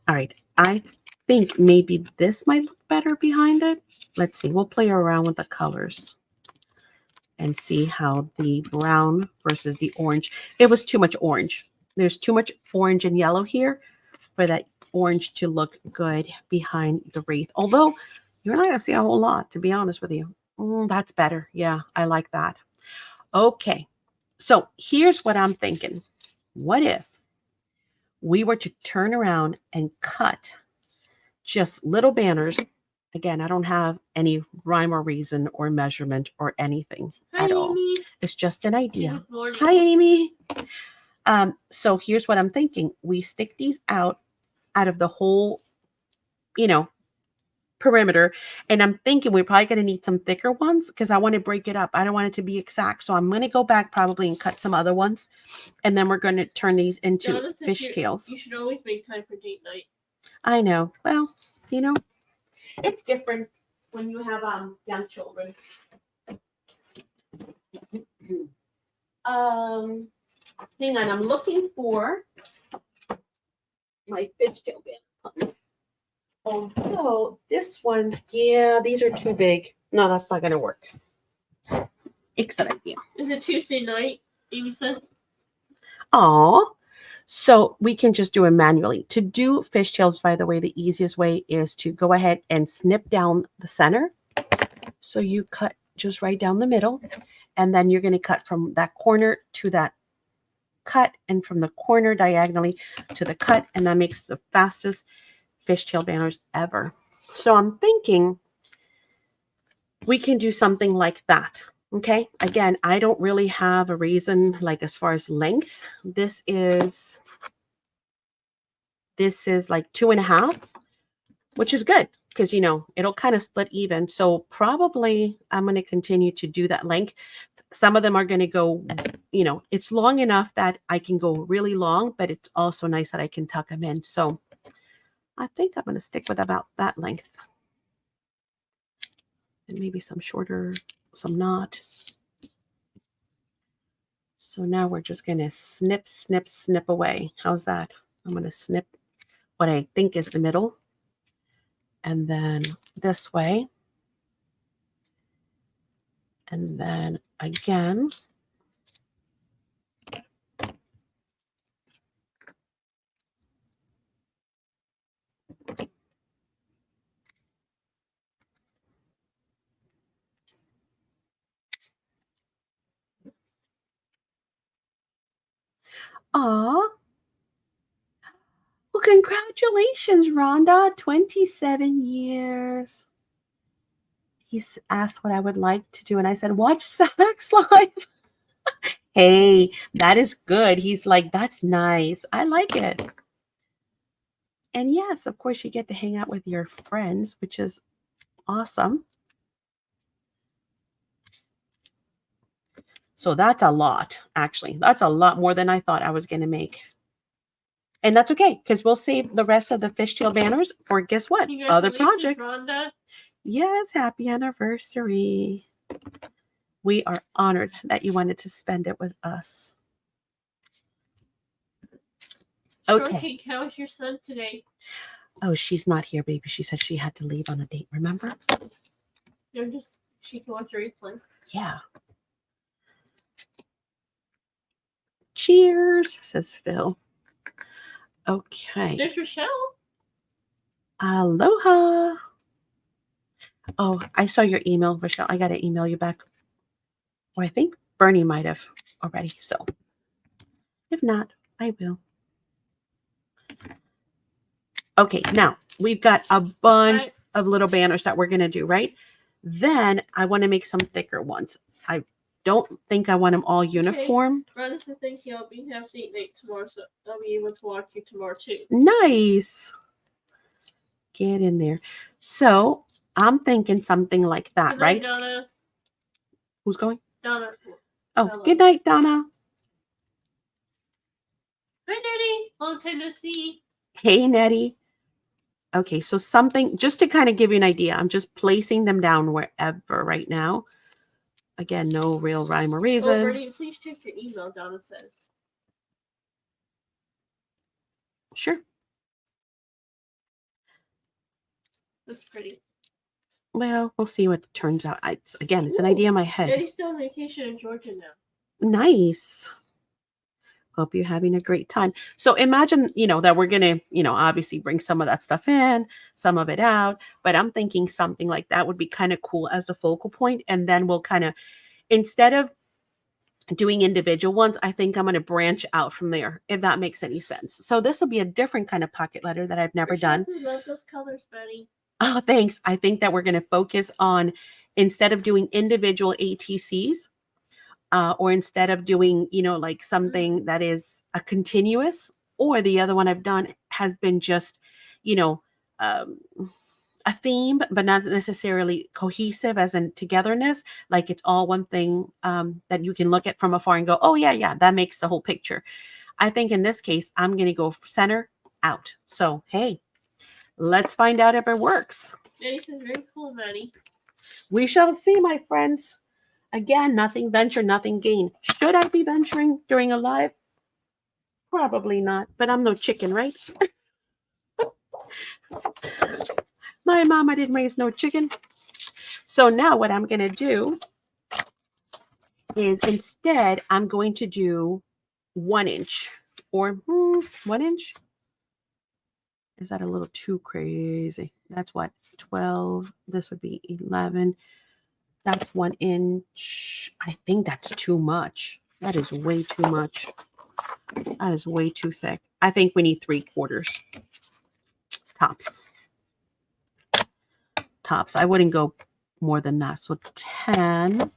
[SPEAKER 1] All right. I think maybe this might look better behind it. Let's see. We'll play around with the colors and see how the brown versus the orange. It was too much orange. There's too much orange and yellow here for that orange to look good behind the wreath. Although you're not going to see a whole lot, to be honest with you. That's better. Yeah, I like that. Okay. So here's what I'm thinking. What if we were to turn around and cut just little banners? Again, I don't have any rhyme or reason or measurement or anything at all. It's just an idea. Hi, Amy. So here's what I'm thinking. We stick these out of the whole, perimeter. And I'm thinking we're probably going to need some thicker ones because I want to break it up. I don't want it to be exact. So I'm going to go back probably and cut some other ones. And then we're going to turn these into fish tails.
[SPEAKER 2] You should always make time for date night.
[SPEAKER 1] I know. Well, it's different when you have young children. Hang on, I'm looking for my fishtail band. Although this one, yeah, these are too big. No, that's not gonna work. Excellent idea.
[SPEAKER 2] Is it Tuesday night? Amy said.
[SPEAKER 1] Oh, so we can just do it manually. To do fishtails, by the way, the easiest way is to go ahead and snip down the center. So you cut just right down the middle, and then you're going to cut from that corner to that cut, and from the corner diagonally to the cut, and that makes the fastest fishtail banners ever. So I'm thinking we can do something like that. Okay. Again, I don't really have a reason, like as far as length. This is like 2.5, which is good because, it'll kind of split even. So probably I'm going to continue to do that length. Some of them are going to go, it's long enough that I can go really long, but it's also nice that I can tuck them in. So I think I'm going to stick with about that length. And maybe some shorter, some not. So now we're just going to snip, snip, snip away. How's that? I'm going to snip what I think is the middle. And then this way. And then again. Aw. Well, congratulations, Rhonda. 27 years. He's asked what I would like to do. And I said, watch Sax Live. Hey, that is good. He's like, that's nice. I like it. And yes, of course, you get to hang out with your friends, which is awesome. So that's a lot, actually. That's a lot more than I thought I was going to make. And that's okay, because we'll save the rest of the fishtail banners for, guess what? Other projects.
[SPEAKER 2] Rhonda.
[SPEAKER 1] Yes, happy anniversary. We are honored that you wanted to spend it with us. Okay.
[SPEAKER 2] Shortcake, how was your son today?
[SPEAKER 1] Oh, she's not here, baby. She said she had to leave on a date, remember?
[SPEAKER 2] She can watch a replay.
[SPEAKER 1] Yeah. Cheers, says Phil. Okay.
[SPEAKER 2] There's Rochelle.
[SPEAKER 1] Aloha. Oh, I saw your email, Rochelle. I got to email you back. Or I think Bernie might have already. So if not, I will. Okay, now we've got a bunch of little banners that we're going to do, right? Then I want to make some thicker ones. I don't think I want them all uniform.
[SPEAKER 2] Rhonda said thank you. I'll be have date night tomorrow, so I'll be able to watch you tomorrow too.
[SPEAKER 1] Nice. Get in there. So I'm thinking something like that,
[SPEAKER 2] Good night,
[SPEAKER 1] right?
[SPEAKER 2] Donna.
[SPEAKER 1] Who's going?
[SPEAKER 2] Donna.
[SPEAKER 1] Oh,
[SPEAKER 2] Hello.
[SPEAKER 1] Good night, Donna.
[SPEAKER 2] Hi, Daddy. Long time no see.
[SPEAKER 1] Hey, Nettie. Okay, so something, just to kind of give you an idea, I'm just placing them down wherever right now. Again, no real rhyme or reason.
[SPEAKER 2] Oh, Bernie, please check your email, Donna says.
[SPEAKER 1] Sure.
[SPEAKER 2] That's pretty.
[SPEAKER 1] Well, we'll see what turns out. It's an idea in my head.
[SPEAKER 2] Daddy's still on vacation in Georgia now.
[SPEAKER 1] Nice. Hope you're having a great time. So imagine, that we're going to, obviously bring some of that stuff in, some of it out. But I'm thinking something like that would be kind of cool as the focal point. And then we'll kind of, instead of doing individual ones, I think I'm going to branch out from there, if that makes any sense. So this will be a different kind of pocket letter that I've never done.
[SPEAKER 2] I love those colors, Betty.
[SPEAKER 1] Oh, thanks. I think that we're going to focus on, instead of doing individual ATCs, or instead of doing, like something that is a continuous, or the other one I've done has been just, a theme, but not necessarily cohesive as in togetherness. Like it's all one thing that you can look at from afar and go, oh, yeah, that makes the whole picture. I think in this case, I'm going to go center out. So, hey, let's find out if it works.
[SPEAKER 2] Maddie says very cool, Maddie.
[SPEAKER 1] We shall see, my friends. Again, nothing venture, nothing gain. Should I be venturing during a live? Probably not, but I'm no chicken, right? My mama didn't raise no chicken. So now what I'm going to do is instead, I'm going to do 1 inch or 1 inch. Is that a little too crazy? That's what, 12. This would be 11. That's 1 inch. I think that's too much. That is way too much. That is way too thick. I think we need 3/4 tops. Tops. I wouldn't go more than that. So 10.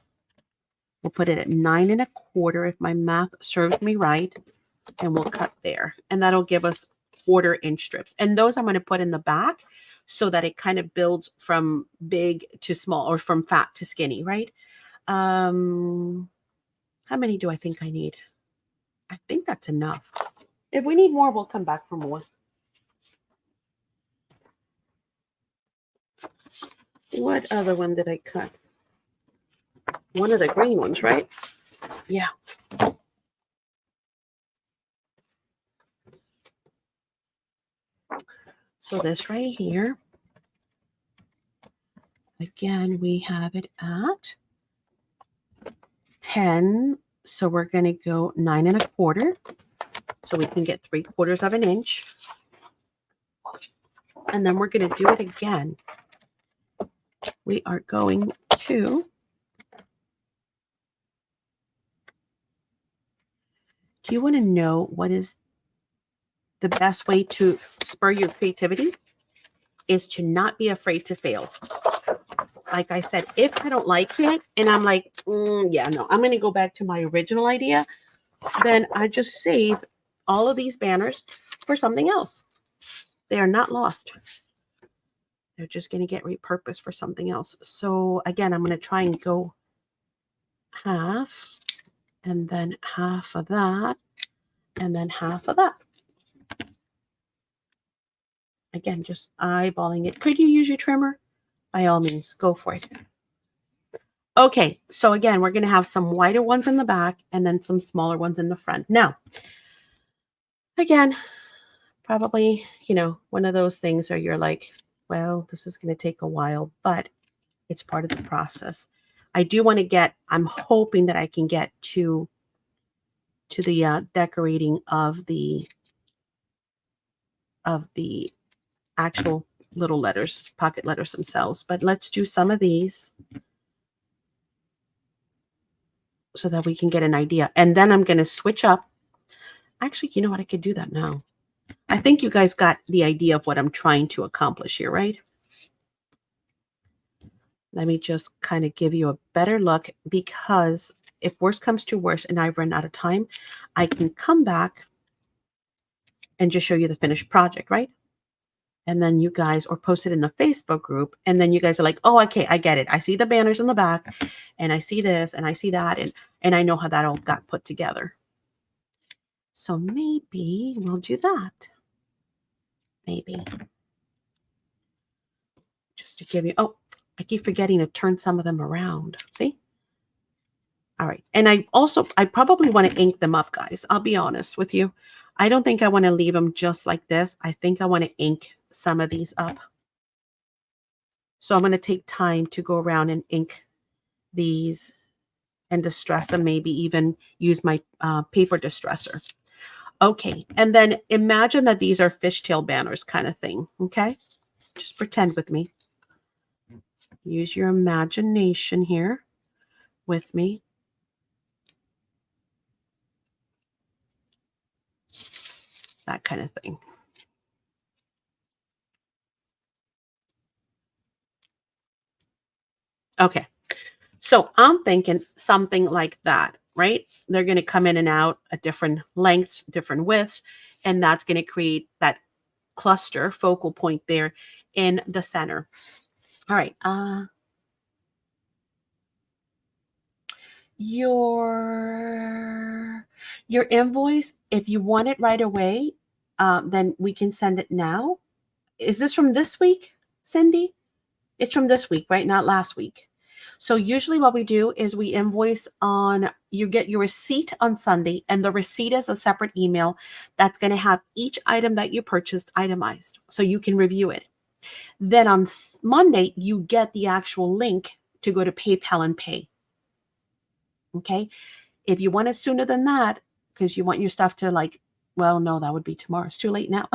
[SPEAKER 1] We'll put it at 9 1/4 if my math serves me right. And we'll cut there. And that'll give us 1/4 inch strips. And those I'm going to put in the back so that it kind of builds from big to small, or from fat to skinny, right? How many do I think I need? I think that's enough. If we need more, we'll come back for more. What other one did I cut? One of the green ones, right? Yeah. So this right here, again, we have it at 10. So we're going to go 9 1/4. So we can get 3/4 of an inch. And then we're going to do it again. We are going to do you want to know what is the best way to spur your creativity? Is to not be afraid to fail. Like I said, if I don't like it and I'm like, yeah, no, I'm going to go back to my original idea, then I just save all of these banners for something else. They are not lost. They're just going to get repurposed for something else. So again, I'm going to try and go half and then half of that and then half of that. Again, just eyeballing it. Could you use your trimmer? By all means, go for it. Okay, so again, we're going to have some wider ones in the back and then some smaller ones in the front. Now, again, probably, one of those things where you're like, well, this is going to take a while, but it's part of the process. I do want to I'm hoping that I can get to the decorating of the actual little letters, pocket letters themselves. But let's do some of these so that we can get an idea. And then I'm going to switch up. Actually, you know what? I could do that now. I think you guys got the idea of what I'm trying to accomplish here, right? Let me just kind of give you a better look, because if worse comes to worse and I run out of time, I can come back and just show you the finished project, right? And then you guys, or post it in the Facebook group, and then you guys are like, oh, okay, I get it. I see the banners in the back, and I see this, and I see that, and I know how that all got put together. So maybe we'll do that. Maybe. Just to give you, oh, I keep forgetting to turn some of them around. See? All right. And I probably want to ink them up, guys. I'll be honest with you. I don't think I want to leave them just like this. I think I want to ink some of these up. So I'm going to take time to go around and ink these and distress them, maybe even use my paper distresser. Okay. And then imagine that these are fishtail banners kind of thing. Okay. Just pretend with me. Use your imagination here with me. That kind of thing. Okay. So I'm thinking something like that, right? They're going to come in and out at different lengths, different widths, and that's going to create that cluster focal point there in the center. All right. Your invoice, if you want it right away, then we can send it now. Is this from this week, Cindy? It's from this week, right? Not last week. So usually what we do is we invoice you get your receipt on Sunday, and the receipt is a separate email that's going to have each item that you purchased itemized so you can review it. Then on Monday, you get the actual link to go to PayPal and pay. Okay. If you want it sooner than that, because you want your stuff to well, no, that would be tomorrow. It's too late now.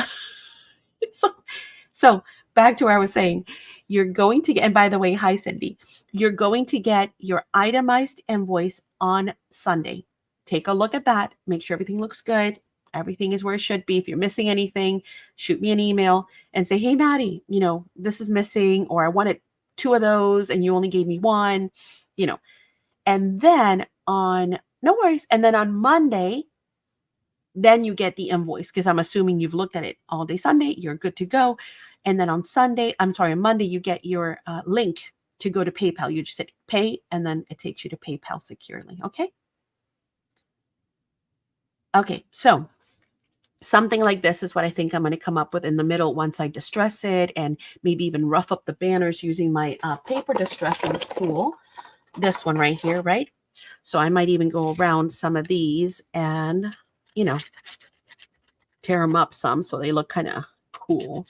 [SPEAKER 1] So back to where I was saying, you're going to get, and by the way, hi, Cindy, you're going to get your itemized invoice on Sunday. Take a look at that. Make sure everything looks good. Everything is where it should be. If you're missing anything, shoot me an email and say, hey, Maddie, this is missing, or I wanted 2 of those and you only gave me 1, and then no worries. And then on Monday, then you get the invoice, because I'm assuming you've looked at it all day Sunday. You're good to go. And then on Monday, you get your link to go to PayPal. You just hit pay, and then it takes you to PayPal securely. Okay. Okay. So something like this is what I think I'm going to come up with in the middle once I distress it, and maybe even rough up the banners using my paper distressing tool. This one right here, right? So I might even go around some of these and, tear them up some so they look kind of cool.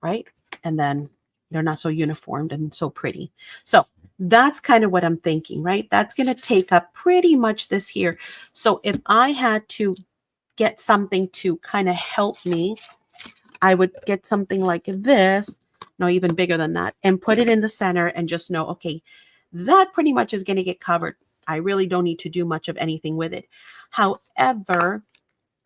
[SPEAKER 1] right? And then they're not so uniformed and so pretty. So that's kind of what I'm thinking, right? That's going to take up pretty much this here. So if I had to get something to kind of help me, I would get something like this, no, even bigger than that, and put it in the center and just know, okay, that pretty much is going to get covered. I really don't need to do much of anything with it. However,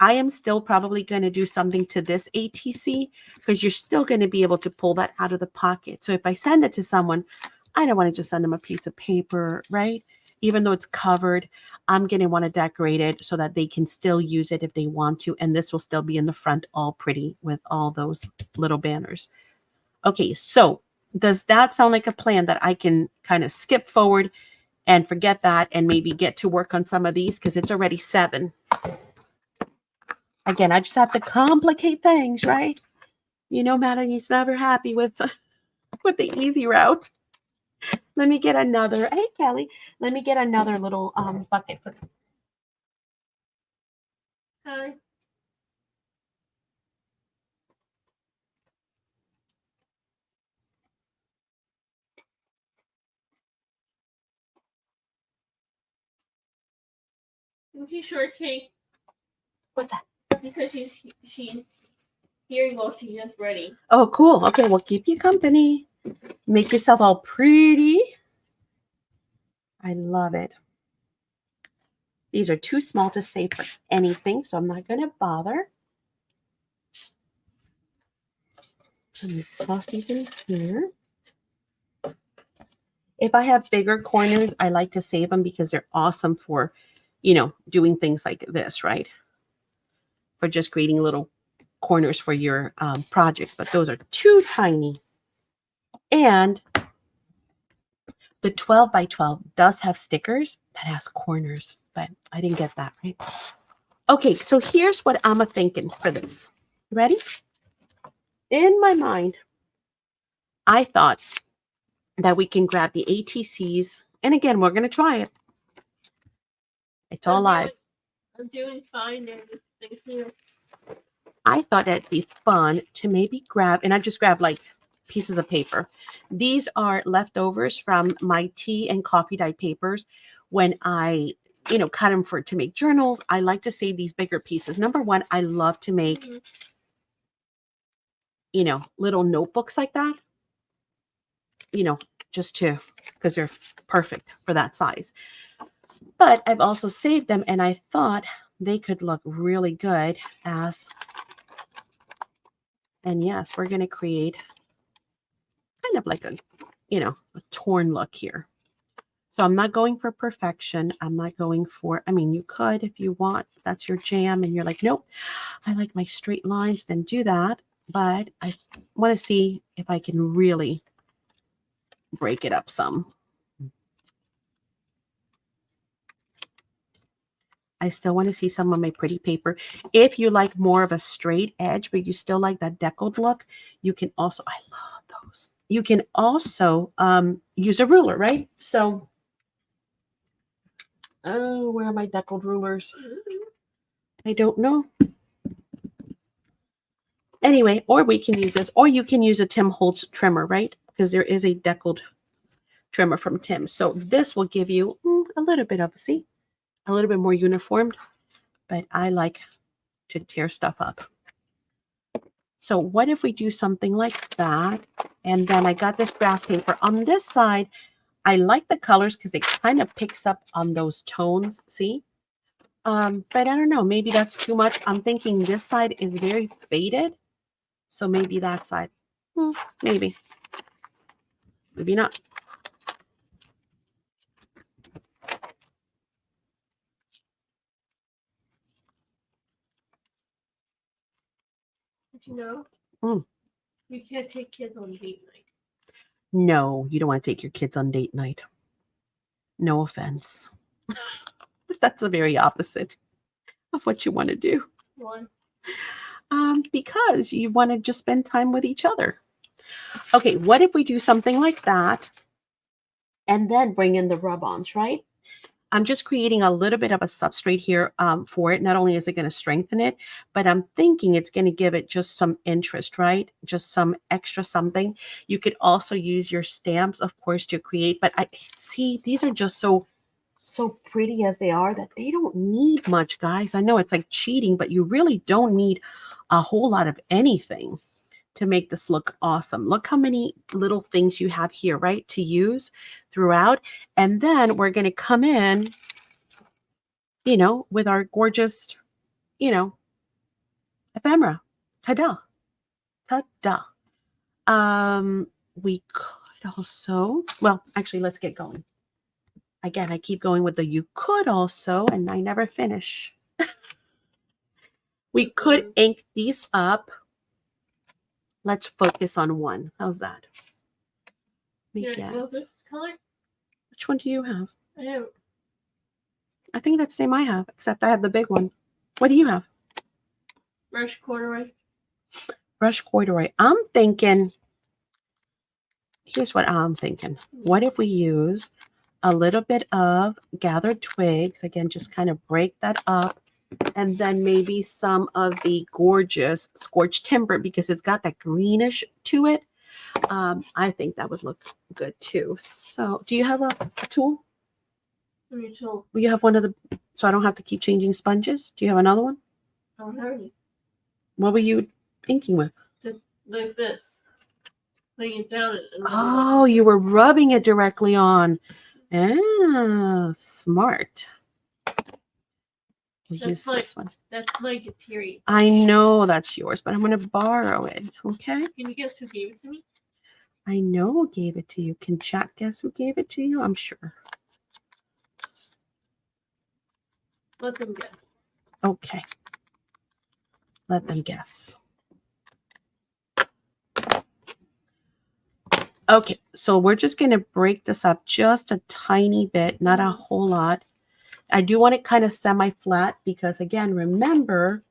[SPEAKER 1] I am still probably going to do something to this ATC because you're still going to be able to pull that out of the pocket. So if I send it to someone, I don't want to just send them a piece of paper, right? Even though it's covered, I'm going to want to decorate it so that they can still use it if they want to. And this will still be in the front all pretty with all those little banners. Okay, so does that sound like a plan that I can kind of skip forward and forget that and maybe get to work on some of these because it's already 7. Again, I just have to complicate things, right? You know, Madeline's never happy with the easy route. Let me get another. Hey, Kelly. Let me get another little bucket for this.
[SPEAKER 2] Hi. Okay, shortcake.
[SPEAKER 1] What's that?
[SPEAKER 2] He said she's here you go. She's just ready.
[SPEAKER 1] Oh, cool. Okay, we'll keep you company. Make yourself all pretty. I love it. These are too small to save for anything, so I'm not going to bother. Let me toss these in here. If I have bigger corners, I like to save them because they're awesome for, you know, doing things like this, right? For just creating little corners for your projects, but those are too tiny. And the 12 by 12 does have stickers that has corners, but I didn't get that, right? Okay, so here's what I'm thinking for this. Ready? In my mind, I thought that we can grab the ATCs, and again, we're going to try it. It's all live.
[SPEAKER 2] I'm doing fine there. Thank you.
[SPEAKER 1] I thought it'd be fun to maybe grab, and I just grabbed like pieces of paper. These are leftovers from my tea and coffee dye papers. When I, you know, cut them to make journals, I like to save these bigger pieces. Number one, I love to make, you know, little notebooks like that, you know, just because they're perfect for that size. But I've also saved them, and I thought they could look really good as, and yes, we're going to create kind of like a, you know, a torn look here. So I'm not going for perfection. I'm not going for, I mean, you could if you want, that's your jam, and you're like, nope, I like my straight lines, then do that. But I want to see if I can really break it up some. I still want to see some of my pretty paper. If you like more of a straight edge, but you still like that deckled look, you can also, I love those. You can also use a ruler, right? So, oh, where are my deckled rulers? I don't know. Anyway, or we can use this, or you can use a Tim Holtz trimmer, right? Because there is a deckled trimmer from Tim. So this will give you a little bit of, see, a little bit more uniformed, but I like to tear stuff up. So what if we do something like that? And then I got this graph paper. On this side, I like the colors because it kind of picks up on those tones, see? But I don't know, maybe that's too much. I'm thinking this side is very faded. So maybe that side, maybe not.
[SPEAKER 2] Did you know? You can't take kids on date night.
[SPEAKER 1] No, you don't want to take your kids on date night. No offense. That's the very opposite of what you want to do.
[SPEAKER 2] Why?
[SPEAKER 1] Because you want to just spend time with each other. Okay, what if we do something like that and then bring in the rub-ons, right? I'm just creating a little bit of a substrate here for it. Not only is it going to strengthen it, but I'm thinking it's going to give it just some interest, right? Just some extra something. You could also use your stamps, of course, to create. But I see these are just so pretty as they are that they don't need much, guys. I know it's like cheating, but you really don't need a whole lot of anything to make this look awesome. Look how many little things you have here, right, to use throughout. And then we're going to come in, you know, with our gorgeous, you know, ephemera. Ta-da. Ta-da. We could also, well, actually, let's get going. Again, I keep going with the you could also, and I never finish. We could ink these up. Let's focus on one. How's that?
[SPEAKER 2] This color?
[SPEAKER 1] Which one do you have?
[SPEAKER 2] I
[SPEAKER 1] think that's the same I have, except I have the big one. What do you have?
[SPEAKER 2] Brush corduroy.
[SPEAKER 1] Brush corduroy. I'm thinking, here's what I'm thinking. What if we use a little bit of gathered twigs? Again, just kind of break that up. And then maybe some of the gorgeous scorched timber because it's got that greenish to it. I think that would look good too. So do you have a tool?
[SPEAKER 2] Tool.
[SPEAKER 1] You have one of the, so I don't have to keep changing sponges. Do you have another one?
[SPEAKER 2] I don't have any.
[SPEAKER 1] What were you inking with?
[SPEAKER 2] Like this. Laying it down.
[SPEAKER 1] Oh, you were rubbing it directly on. Ah, smart. We'll use this one.
[SPEAKER 2] That's my Kateri.
[SPEAKER 1] I know that's yours, but I'm going to borrow it. Okay.
[SPEAKER 2] Can you guess who gave it to me?
[SPEAKER 1] I know who gave it to you. Can chat guess who gave it to you? I'm sure.
[SPEAKER 2] Let them guess.
[SPEAKER 1] Okay. Let them guess. Okay, so we're just going to break this up just a tiny bit, not a whole lot. I do want it kind of semi-flat because, again, remember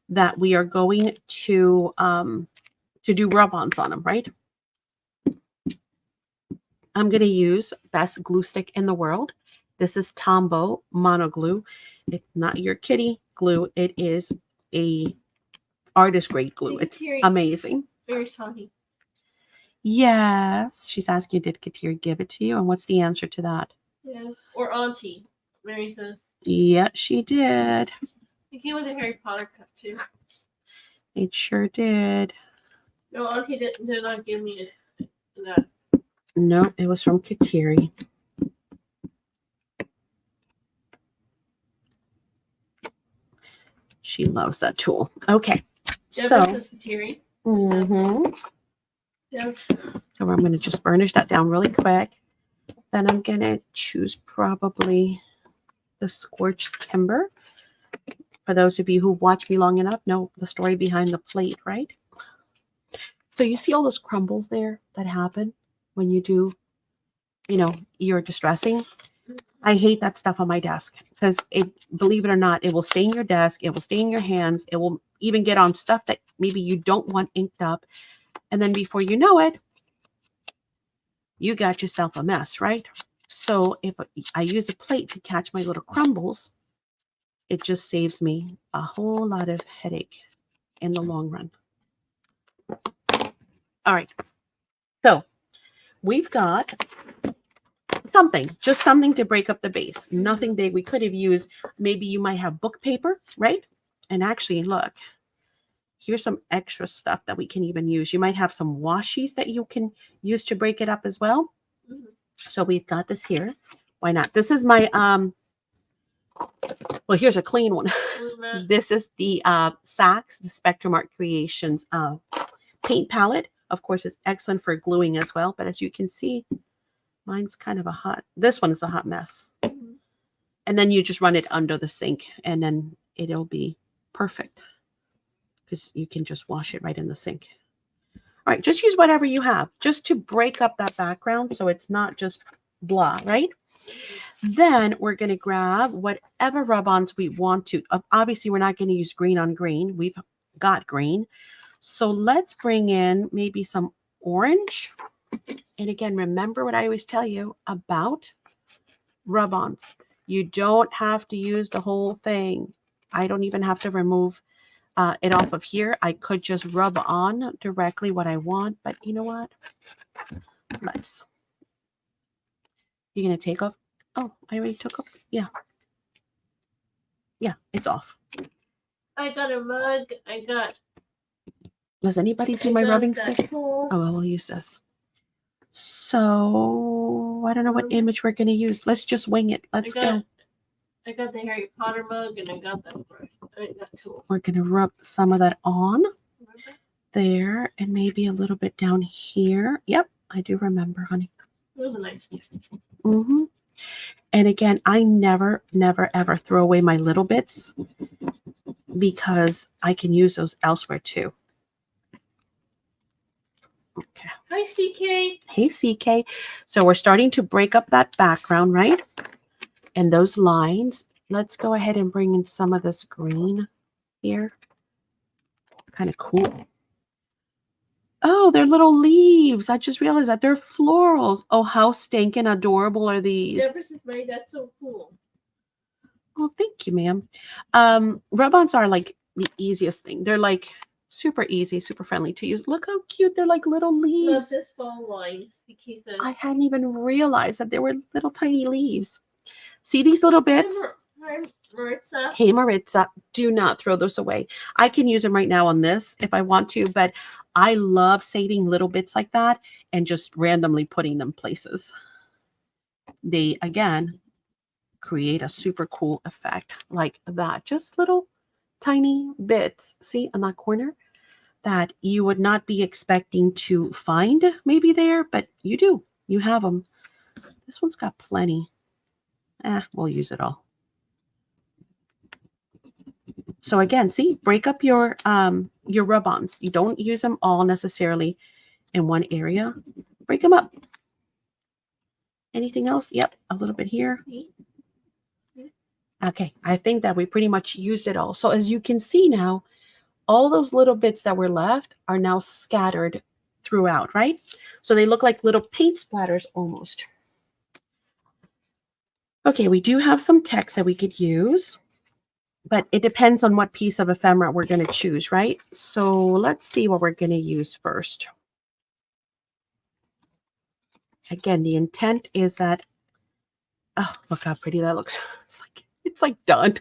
[SPEAKER 1] that we are going to do rub-ons on them, right? I'm going to use best glue stick in the world. This is Tombow Mono Glue. It's not your kitty glue. It is a artist grade glue. It's amazing.
[SPEAKER 2] Very tiny.
[SPEAKER 1] Yes. She's asking, did Kateri give it to you? And what's the answer to that?
[SPEAKER 2] Yes. Or Auntie, Mary says.
[SPEAKER 1] Yeah, she did.
[SPEAKER 2] It came with a Harry Potter cup, too.
[SPEAKER 1] It sure did.
[SPEAKER 2] No, Auntie did not give me that.
[SPEAKER 1] No, it was from Kateri. She loves that tool. Okay.
[SPEAKER 2] Yeah,
[SPEAKER 1] so.
[SPEAKER 2] This is Kateri.
[SPEAKER 1] Mm-hmm.
[SPEAKER 2] Yes.
[SPEAKER 1] So I'm going to just burnish that down really quick. Then I'm going to choose probably the scorched timber. For those of you who watch me long enough, know the story behind the plate, right? So you see all those crumbles there that happen when you do, you know, you're distressing. I hate that stuff on my desk because believe it or not, it will stain your desk. It will stain your hands. It will even get on stuff that maybe you don't want inked up. And then before you know it, you got yourself a mess, right? So if I use a plate to catch my little crumbles, it just saves me a whole lot of headache in the long run. All right. So we've got something, just something to break up the base. Nothing big. We could have used, maybe you might have book paper, right? And actually, look, here's some extra stuff that we can even use. You might have some washies that you can use to break it up as well. Mm-hmm. So we've got this here. Why not? This is my, well, here's a clean one. This is the SACs, the SpectrumArtCreations paint palette. Of course, it's excellent for gluing as well. But as you can see, mine's kind of this one is a hot mess. Mm-hmm. And then you just run it under the sink and then it'll be perfect because you can just wash it right in the sink. All right, just use whatever you have just to break up that background so it's not just blah, right? Then we're going to grab whatever rub-ons we want to. Obviously, we're not going to use green on green. We've got green. So let's bring in maybe some orange. And again, remember what I always tell you about rub-ons. You don't have to use the whole thing. I don't even have to remove it off of here. I could just rub on directly what I want, but you know what? Let's. You're going to take off. Oh, I already took off. Yeah. Yeah, it's off.
[SPEAKER 2] I got a mug.
[SPEAKER 1] Does anybody see my rubbing stick? Oh, well, we'll use this. So, I don't know what image we're going to use. Let's just wing it. Let's go.
[SPEAKER 2] I got the Harry Potter mug and I got that brush. That tool.
[SPEAKER 1] We're going to rub some of that on there and maybe a little bit down here. Yep, I do remember, honey.
[SPEAKER 2] It was a nice one.
[SPEAKER 1] Mm-hmm. And again, I never, ever throw away my little bits because I can use those elsewhere too. Okay.
[SPEAKER 2] Hi, CK.
[SPEAKER 1] Hey, CK. So we're starting to break up that background, right? And those lines. Let's go ahead and bring in some of this green here. Kind of cool. Oh, they're little leaves. I just realized that they're florals. Oh, how stinking adorable are these?
[SPEAKER 2] Jefferson's made that's so cool.
[SPEAKER 1] Oh, thank you, ma'am. Rub-ons are like the easiest thing. They're like super easy, super friendly to use. Look how cute. They're like little leaves.
[SPEAKER 2] Love this fall line. CK said.
[SPEAKER 1] I hadn't even realized that there were little tiny leaves. See these little bits?
[SPEAKER 2] Maritza.
[SPEAKER 1] Hey, Maritza, do not throw those away. I can use them right now on this if I want to, but I love saving little bits like that and just randomly putting them places. They, again, create a super cool effect like that. Just little tiny bits, see, on that corner that you would not be expecting to find maybe there, but you do. You have them. This one's got plenty. We'll use it all. So again, see, break up your rub-ons. You don't use them all necessarily in one area. Break them up. Anything else? Yep, a little bit here. Okay, I think that we pretty much used it all. So as you can see now, all those little bits that were left are now scattered throughout, right? So they look like little paint splatters almost. Okay, we do have some text that we could use, but it depends on what piece of ephemera we're going to choose, right? So let's see what we're going to use first. Again, the intent is that, oh, look how pretty that looks. It's like done.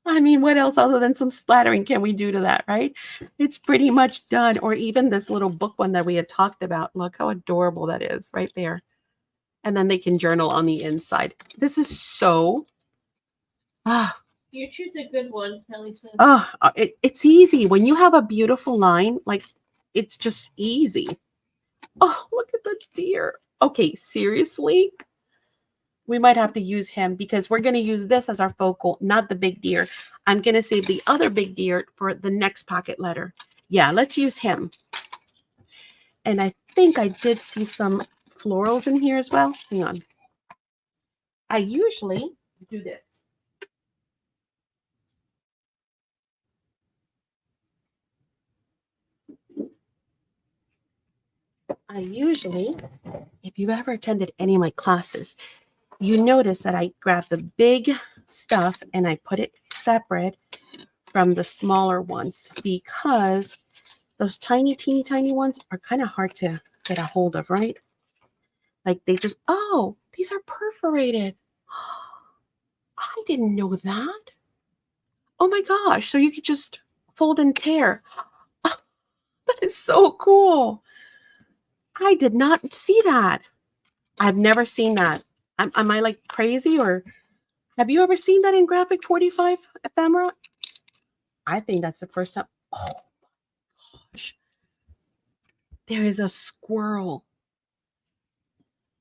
[SPEAKER 1] I mean, what else other than some splattering can we do to that, right? It's pretty much done. Or even this little book one that we had talked about. Look how adorable that is right there. And then they can journal on the inside. This is so...
[SPEAKER 2] You choose a good one, Kelly said.
[SPEAKER 1] It's easy. When you have a beautiful line, like, it's just easy. Oh, look at the deer. Okay, seriously? We might have to use him because we're going to use this as our focal, not the big deer. I'm going to save the other big deer for the next pocket letter. Yeah, let's use him. And I think I did see some florals in here as well. Hang on. I usually do this. If you've ever attended any of my classes, you notice that I grab the big stuff and I put it separate from the smaller ones because those tiny, teeny, tiny ones are kind of hard to get a hold of, right? Like they just, oh, these are perforated. I didn't know that. Oh my gosh. So you could just fold and tear. Oh, that is so cool. I did not see that. I've never seen that. Am I like crazy, or have you ever seen that in graphic 45 ephemera? I think that's the first time. Oh my gosh. There is a squirrel.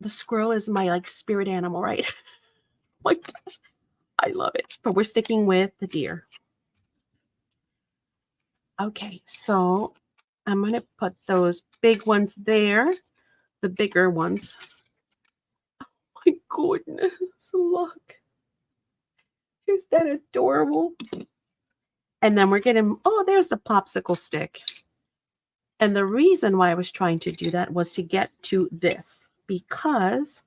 [SPEAKER 1] The squirrel is my like spirit animal, right? Oh my gosh. I love it. But we're sticking with the deer. Okay, so I'm going to put those big ones there. The bigger ones. Oh my goodness. Look. Is that adorable? And then we're getting, oh, there's the popsicle stick. And the reason why I was trying to do that was to get to this, because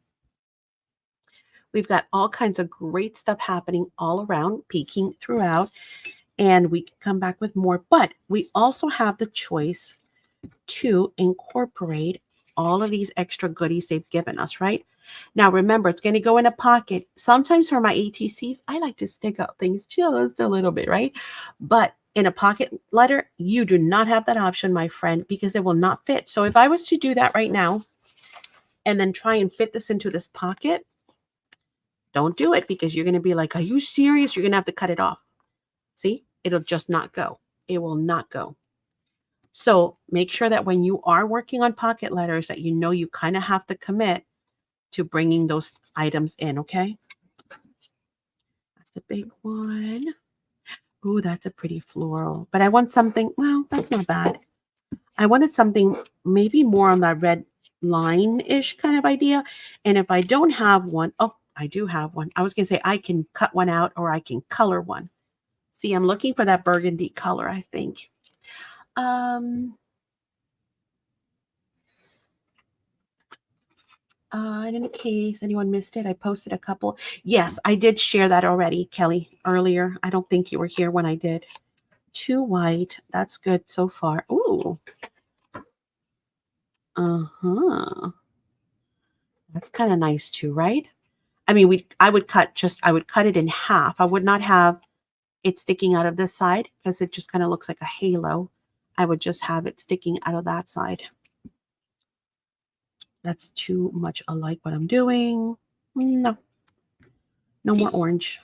[SPEAKER 1] We've got all kinds of great stuff happening all around, peeking throughout, and we can come back with more. But we also have the choice to incorporate all of these extra goodies they've given us, right? Now, remember, it's going to go in a pocket. Sometimes for my ATCs, I like to stick out things just a little bit, right? But in a pocket letter, you do not have that option, my friend, because it will not fit. So if I was to do that right now and then try and fit this into this pocket, don't do it, because you're going to be like, are you serious? You're going to have to cut it off. See, it'll just not go. It will not go. So make sure that when you are working on pocket letters that you know you kind of have to commit to bringing those items in, okay? That's a big one. Ooh, that's a pretty floral. But I want something, well, that's not bad. I wanted something maybe more on that red line-ish kind of idea. And if I don't have one, oh, I do have one. I was going to say I can cut one out or I can color one. See, I'm looking for that burgundy color, I think. In case anyone missed it, I posted a couple. Yes, I did share that already, Kelly, earlier. I don't think you were here when I did. 2 white. That's good so far. Ooh. Uh-huh. That's kind of nice too, right? I mean, I would cut it in half. I would not have it sticking out of this side because it just kind of looks like a halo. I would just have it sticking out of that side. That's too much alike what I'm doing. No. No more orange.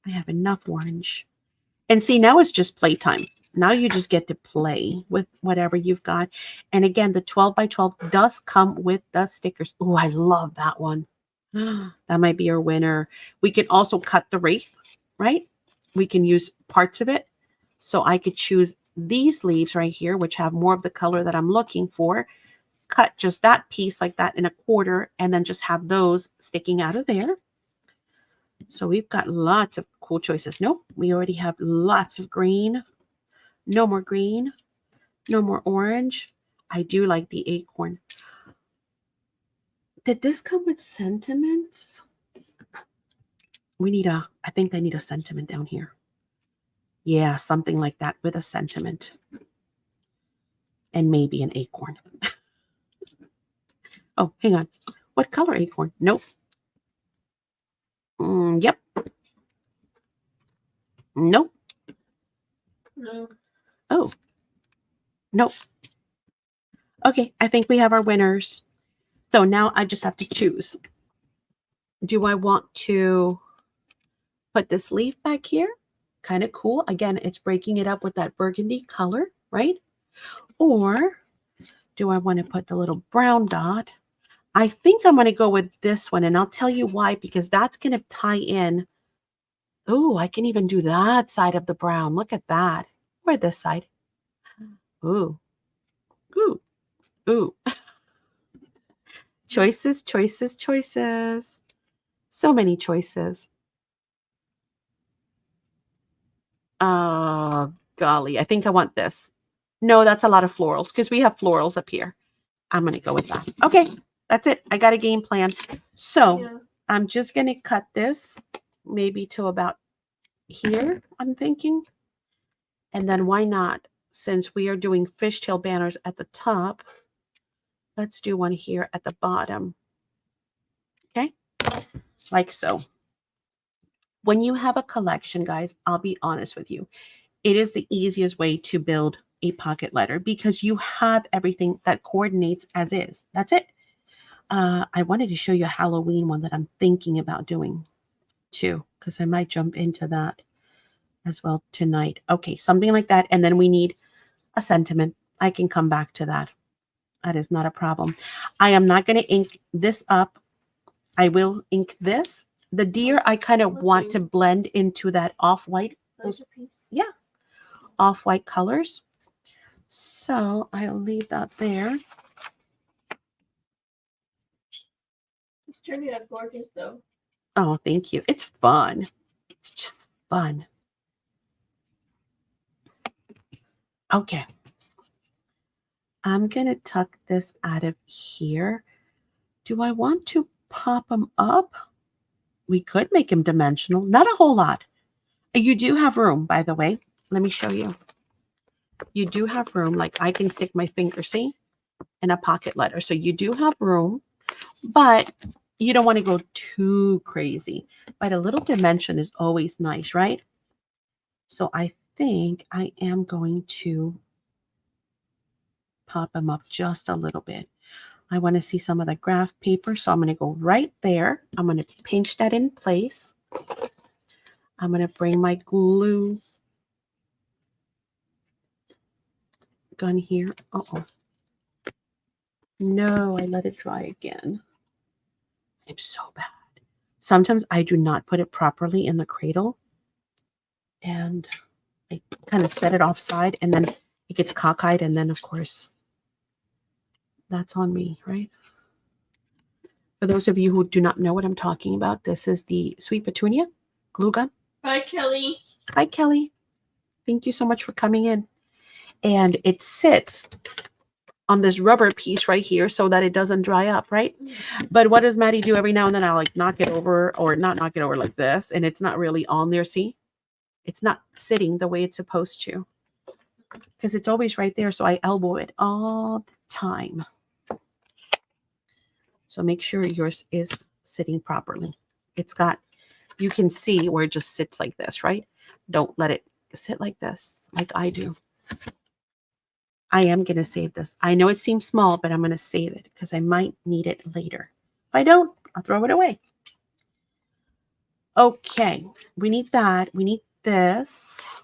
[SPEAKER 1] I have enough orange. And see, now it's just playtime. Now you just get to play with whatever you've got. And again, the 12 by 12 does come with the stickers. Oh, I love that one. That might be your winner. We can also cut the wreath, right? We can use parts of it. So I could choose these leaves right here, which have more of the color that I'm looking for. Cut just that piece like that in a quarter, and then just have those sticking out of there. So we've got lots of cool choices. Nope, we already have lots of green. No more green. No more orange. I do like the acorn. Did this come with sentiments? I think I need a sentiment down here. Yeah, something like that with a sentiment. And maybe an acorn. Oh, hang on. What color acorn? Nope. Yep. Nope.
[SPEAKER 2] No.
[SPEAKER 1] Oh. Nope. Okay, I think we have our winners. So now I just have to choose. Do I want to put this leaf back here? Kind of cool. Again, it's breaking it up with that burgundy color, right? Or do I want to put the little brown dot? I think I'm going to go with this one, and I'll tell you why, because that's going to tie in. Oh, I can even do that side of the brown. Look at that. Or this side. Ooh. Ooh. Ooh. Choices, choices, choices. So many choices. Oh, golly. I think I want this. No, that's a lot of florals because we have florals up here. I'm going to go with that. Okay, that's it. I got a game plan. So yeah. I'm just going to cut this maybe to about here, I'm thinking. And then why not? Since we are doing fishtail banners at the top, let's do one here at the bottom. Okay, like so. When you have a collection, guys, I'll be honest with you. It is the easiest way to build a pocket letter because you have everything that coordinates as is. That's it. I wanted to show you a Halloween one that I'm thinking about doing too, because I might jump into that as well tonight. Okay, something like that. And then we need a sentiment. I can come back to that. That is not a problem. I am not going to ink this up. I will ink this. The deer, I kind of want to blend into that off-white. Yeah, off-white colors. So I'll leave that there.
[SPEAKER 2] It's turning out gorgeous, though.
[SPEAKER 1] Oh, thank you. It's fun. It's just fun. Okay. I'm going to tuck this out of here. Do I want to pop them up? We could make them dimensional. Not a whole lot. You do have room, by the way. Let me show you. You do have room. Like I can stick my finger, see, in a pocket letter. So you do have room, but you don't want to go too crazy. But a little dimension is always nice, right? So I think I am going to pop them up just a little bit. I want to see some of the graph paper, so I'm going to go right there. I'm going to pinch that in place. I'm going to bring my glue gun here. Uh-oh. No, I let it dry again. I'm so bad. Sometimes I do not put it properly in the cradle, and I kind of set it offside, and then it gets cockeyed, and then, of course, that's on me, right? For those of you who do not know what I'm talking about, this is the Sweet Petunia glue gun.
[SPEAKER 2] Bye, Kelly.
[SPEAKER 1] Hi, Kelly. Thank you so much for coming in. And it sits on this rubber piece right here so that it doesn't dry up, right? But what does Maddie do every now and then? I'll like knock it over, or not knock it over like this, and it's not really on there, see? It's not sitting the way it's supposed to because it's always right there, so I elbow it all the time. So make sure yours is sitting properly. It's got, you can see where it just sits like this, right? Don't let it sit like this, like I do. I am going to save this. I know it seems small, but I'm going to save it because I might need it later. If I don't, I'll throw it away. Okay, we need that. We need this.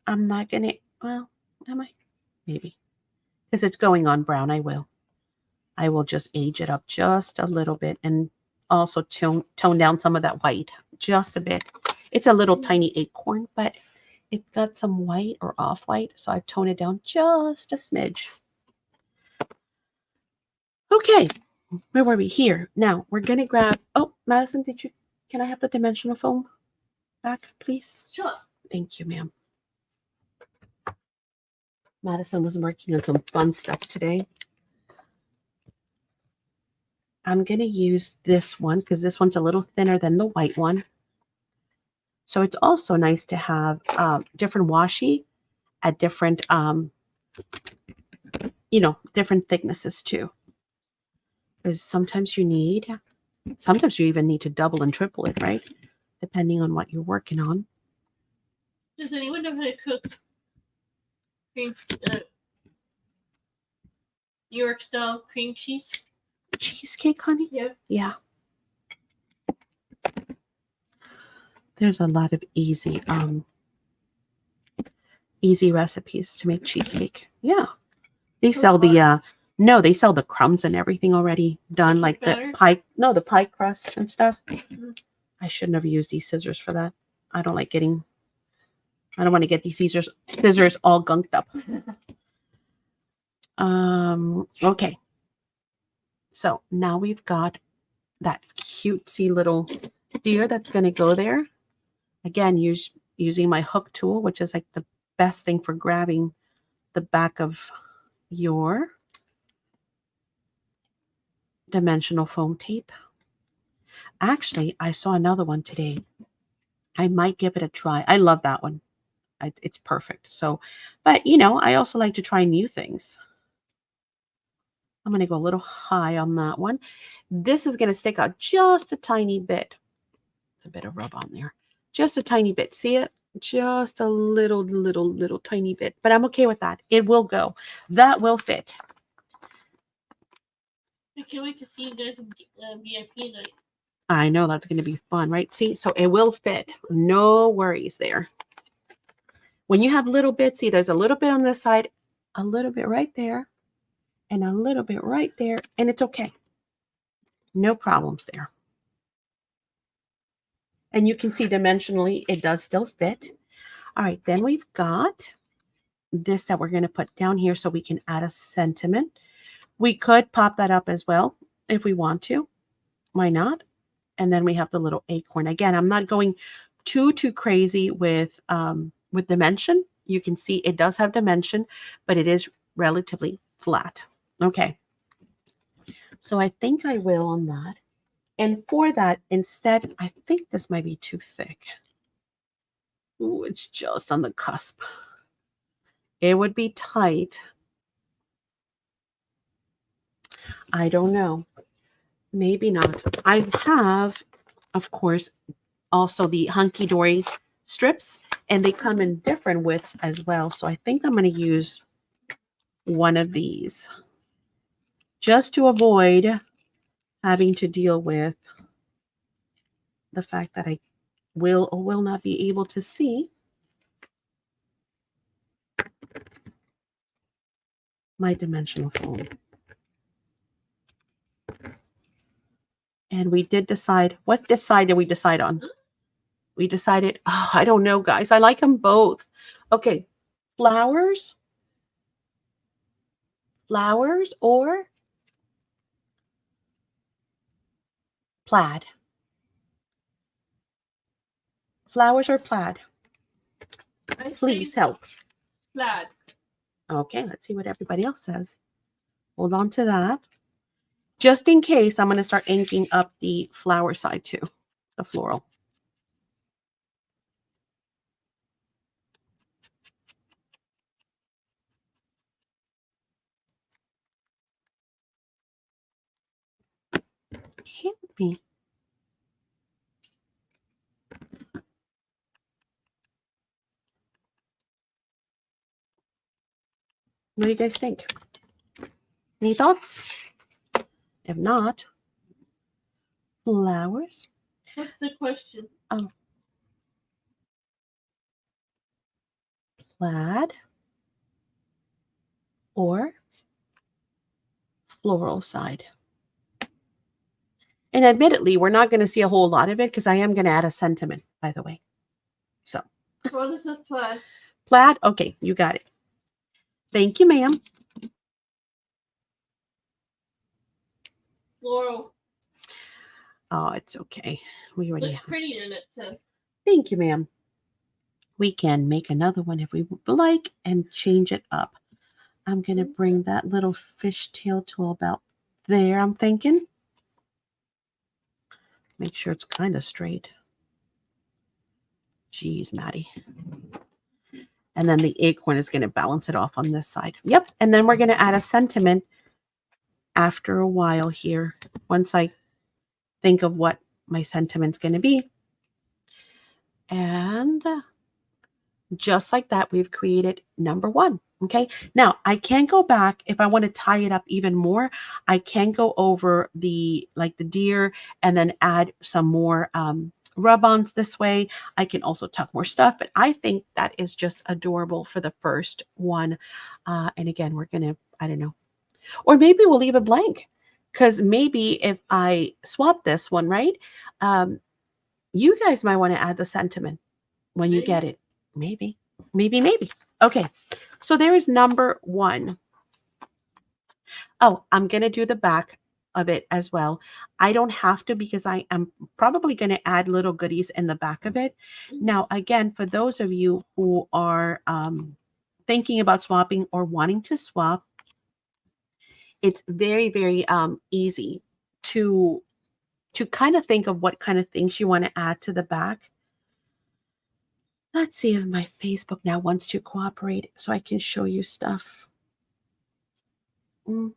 [SPEAKER 1] I'm not going to, well, am I? Maybe. Because it's going on brown, I will. I will just age it up just a little bit and also tone down some of that white just a bit. It's a little tiny acorn, but it's got some white or off-white, so I've toned it down just a smidge. Okay, where were we? Here. Now, we're going to grab, oh, Madison, can I have the dimensional foam back, please?
[SPEAKER 2] Sure.
[SPEAKER 1] Thank you, ma'am. Madison was working on some fun stuff today. I'm going to use this one because this one's a little thinner than the white one. So it's also nice to have different washi at different, different thicknesses too. Because sometimes you even need to double and triple it, right? Depending on what you're working on.
[SPEAKER 2] Does anyone know how to cook cream, New York style cream cheese?
[SPEAKER 1] Cheesecake, honey?
[SPEAKER 2] Yeah.
[SPEAKER 1] Yeah. There's a lot of easy recipes to make cheesecake. Yeah. They sell they sell the crumbs and everything already done, like the pie crust and stuff. Mm-hmm. I shouldn't have used these scissors for that. I don't want to get these scissors all gunked up. Okay. So now we've got that cutesy little deer that's going to go there. Again, using my hook tool, which is like the best thing for grabbing the back of your dimensional foam tape. Actually, I saw another one today. I might give it a try. I love that one. It's perfect. So, but I also like to try new things. I'm going to go a little high on that one. This is going to stick out just a tiny bit. It's a bit of rub on there. Just a tiny bit. See it? Just a little tiny bit. But I'm okay with that. It will go. That will fit.
[SPEAKER 2] I can't wait to see you guys at VIP night.
[SPEAKER 1] I know that's going to be fun, right? See, so it will fit. No worries there. When you have little bits, see, there's a little bit on this side, a little bit right there, and a little bit right there, and it's okay. No problems there. And you can see dimensionally, it does still fit. All right, then we've got this that we're going to put down here so we can add a sentiment. We could pop that up as well if we want to. Why not? And then we have the little acorn. Again, I'm not going too crazy with dimension. You can see it does have dimension, but it is relatively flat. Okay. So I think I will on that. And for that, instead, I think this might be too thick. Ooh, it's just on the cusp. It would be tight. I don't know. Maybe not. I have, of course, also the hunky dory strips, and they come in different widths as well. So I think I'm going to use one of these just to avoid having to deal with the fact that I will or will not be able to see my dimensional foam. And we did decide, what side did we decide on? We decided, oh, I don't know, guys. I like them both. Okay, flowers or plaid. Flowers or plaid? Please help.
[SPEAKER 2] Plaid.
[SPEAKER 1] Okay, let's see what everybody else says. Hold on to that. Just in case, I'm going to start inking up the flower side too, the floral. Help me. What do you guys think? Any thoughts? If not, flowers.
[SPEAKER 2] What's the question?
[SPEAKER 1] Oh. Plaid or floral side. And admittedly, we're not going to see a whole lot of it because I am going to add a sentiment, by the way. So.
[SPEAKER 2] What is a plaid?
[SPEAKER 1] Plaid? Okay, you got it. Thank you, ma'am.
[SPEAKER 2] Floral.
[SPEAKER 1] Oh, it's okay. We already
[SPEAKER 2] Looks
[SPEAKER 1] have.
[SPEAKER 2] pretty in it, so.
[SPEAKER 1] Thank you, ma'am. We can make another one if we would like and change it up. I'm going to bring that little fishtail to about there, I'm thinking. Make sure it's kind of straight. Jeez, Maddie. And then the acorn is going to balance it off on this side. Yep. And then we're going to add a sentiment after a while here. Once I think of what my sentiment's going to be. And just like that, we've created number one. Okay. Now I can go back if I want to tie it up even more. I can go over the deer and then add some more rub-ons this way. I can also tuck more stuff, but I think that is just adorable for the first one. And again, we're going to, I don't know, or maybe we'll leave it blank because maybe if I swap this one, right? You guys might want to add the sentiment when you get it. Maybe. Okay. So there is number one. Oh, I'm going to do the back of it as well. I don't have to because I am probably going to add little goodies in the back of it. Now, again, for those of you who are thinking about swapping or wanting to swap, it's very, very easy to kind of think of what kind of things you want to add to the back. Let's see if my Facebook now wants to cooperate so I can show you stuff.
[SPEAKER 2] You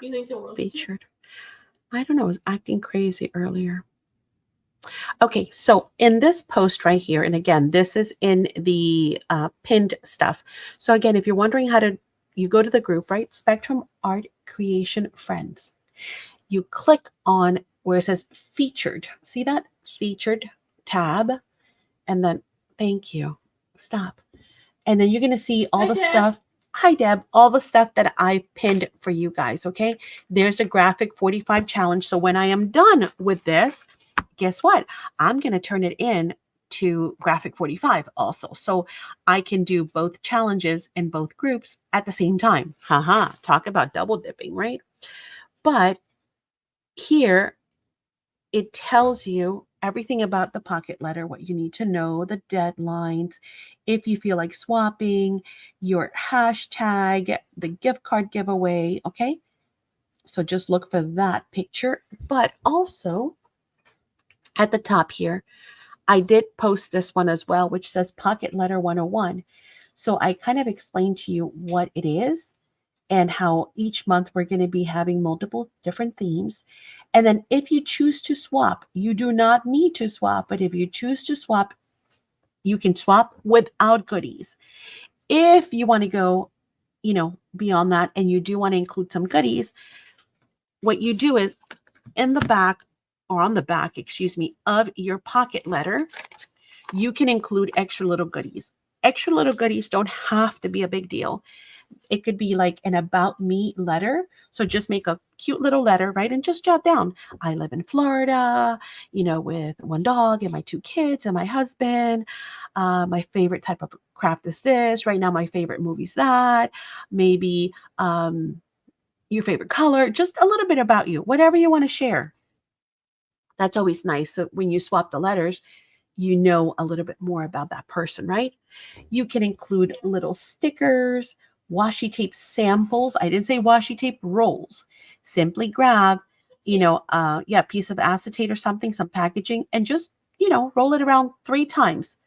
[SPEAKER 2] think it will
[SPEAKER 1] featured? I don't know. It was acting crazy earlier. Okay, so in this post right here, and again, this is in the pinned stuff. So again, if you're wondering how to, you go to the group, right? Spectrum Art Creation Friends. You click on where it says featured. See that? Featured tab. And then, thank you. Stop. And then you're going to see all the stuff. Hi, Deb. All the stuff that I've pinned for you guys, okay? There's the graphic 45 challenge. So when I am done with this, guess what? I'm going to turn it in to graphic 45 also. So I can do both challenges in both groups at the same time. Haha. Talk about double dipping, right? But here it tells you everything about the pocket letter, what you need to know, the deadlines, if you feel like swapping, your hashtag, the gift card giveaway, okay? So just look for that picture. But also at the top here, I did post this one as well, which says Pocket Letter 101. So I kind of explained to you what it is and how each month we're going to be having multiple different themes. And then if you choose to swap, you do not need to swap, but if you choose to swap, you can swap without goodies. If you want to go, beyond that and you do want to include some goodies, what you do is in the back or on the back, of your pocket letter, you can include extra little goodies. Extra little goodies don't have to be a big deal. It could be like an about me letter. So just make a cute little letter, right? And just jot down, I live in Florida, with one dog and my 2 kids and my husband. My favorite type of craft is this. Right now, my favorite movie's that. Maybe your favorite color, just a little bit about you, whatever you want to share. That's always nice. So when you swap the letters, you know a little bit more about that person, right? You can include little stickers, washi tape samples. I didn't say washi tape rolls. Simply grab, piece of acetate or something, some packaging, and just, roll it around 3 times.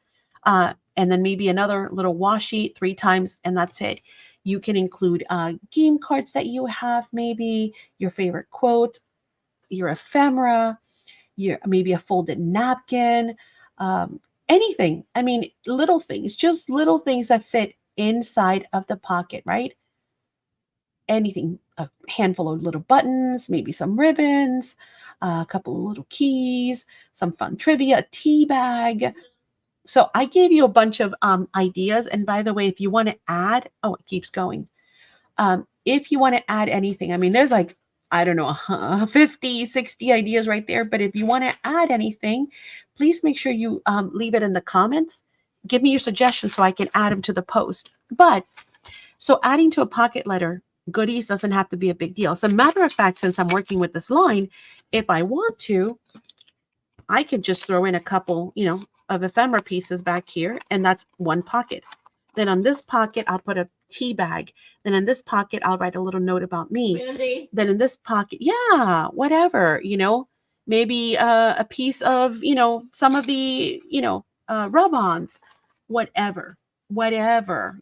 [SPEAKER 1] And then maybe another little washi 3 times, and that's it. You can include game cards that you have, maybe your favorite quote, your ephemera, maybe a folded napkin, anything. I mean, little things, just little things that fit inside of the pocket, right? Anything, a handful of little buttons, maybe some ribbons, a couple of little keys, some fun trivia, a tea bag. So I gave you a bunch of ideas. And by the way, if you want to add, it keeps going. If you want to add anything, I mean, there's like, I don't know, 50, 60 ideas right there. But if you want to add anything, please make sure you leave it in the comments. Give me your suggestions so I can add them to the post. But so adding to a pocket letter, goodies doesn't have to be a big deal. As a matter of fact, since I'm working with this line, if I want to, I could just throw in a couple, of ephemera pieces back here, and that's one pocket. Then on this pocket, I'll put a tea bag. Then in this pocket, I'll write a little note about me.
[SPEAKER 2] Mandy.
[SPEAKER 1] Then in this pocket, whatever, maybe a piece of, some of the, rub-ons, whatever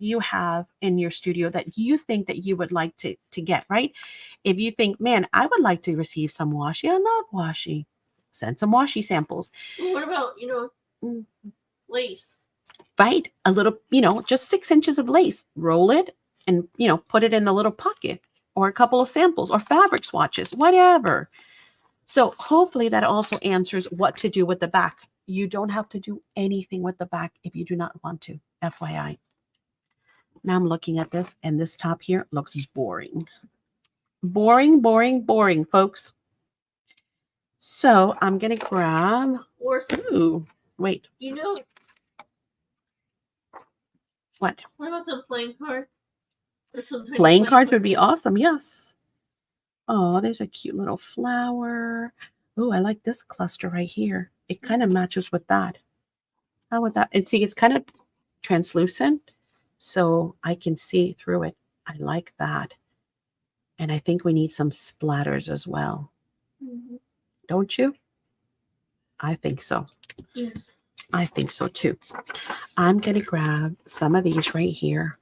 [SPEAKER 1] you have in your studio that you think that you would like to get, right? If you think, man, I would like to receive some washi. I love washi. Send some washi samples.
[SPEAKER 2] What about, lace?
[SPEAKER 1] Right? A little, just 6 inches of lace. Roll it and, put it in the little pocket, or a couple of samples or fabric swatches, whatever. So hopefully that also answers what to do with the back. You don't have to do anything with the back if you do not want to, FYI. Now I'm looking at this, and this top here looks boring. Boring, boring, boring, folks. So I'm going to grab... Ooh, wait. What?
[SPEAKER 2] What about some playing cards?
[SPEAKER 1] Playing cards would be awesome, yes. Oh, there's a cute little flower. Oh, I like this cluster right here. It kind of matches with that. How would that? And see, it's kind of translucent, so I can see through it. I like that. And I think we need some splatters as well. Mm-hmm. Don't you? I think so.
[SPEAKER 2] Yes.
[SPEAKER 1] I think so too. I'm going to grab some of these right here.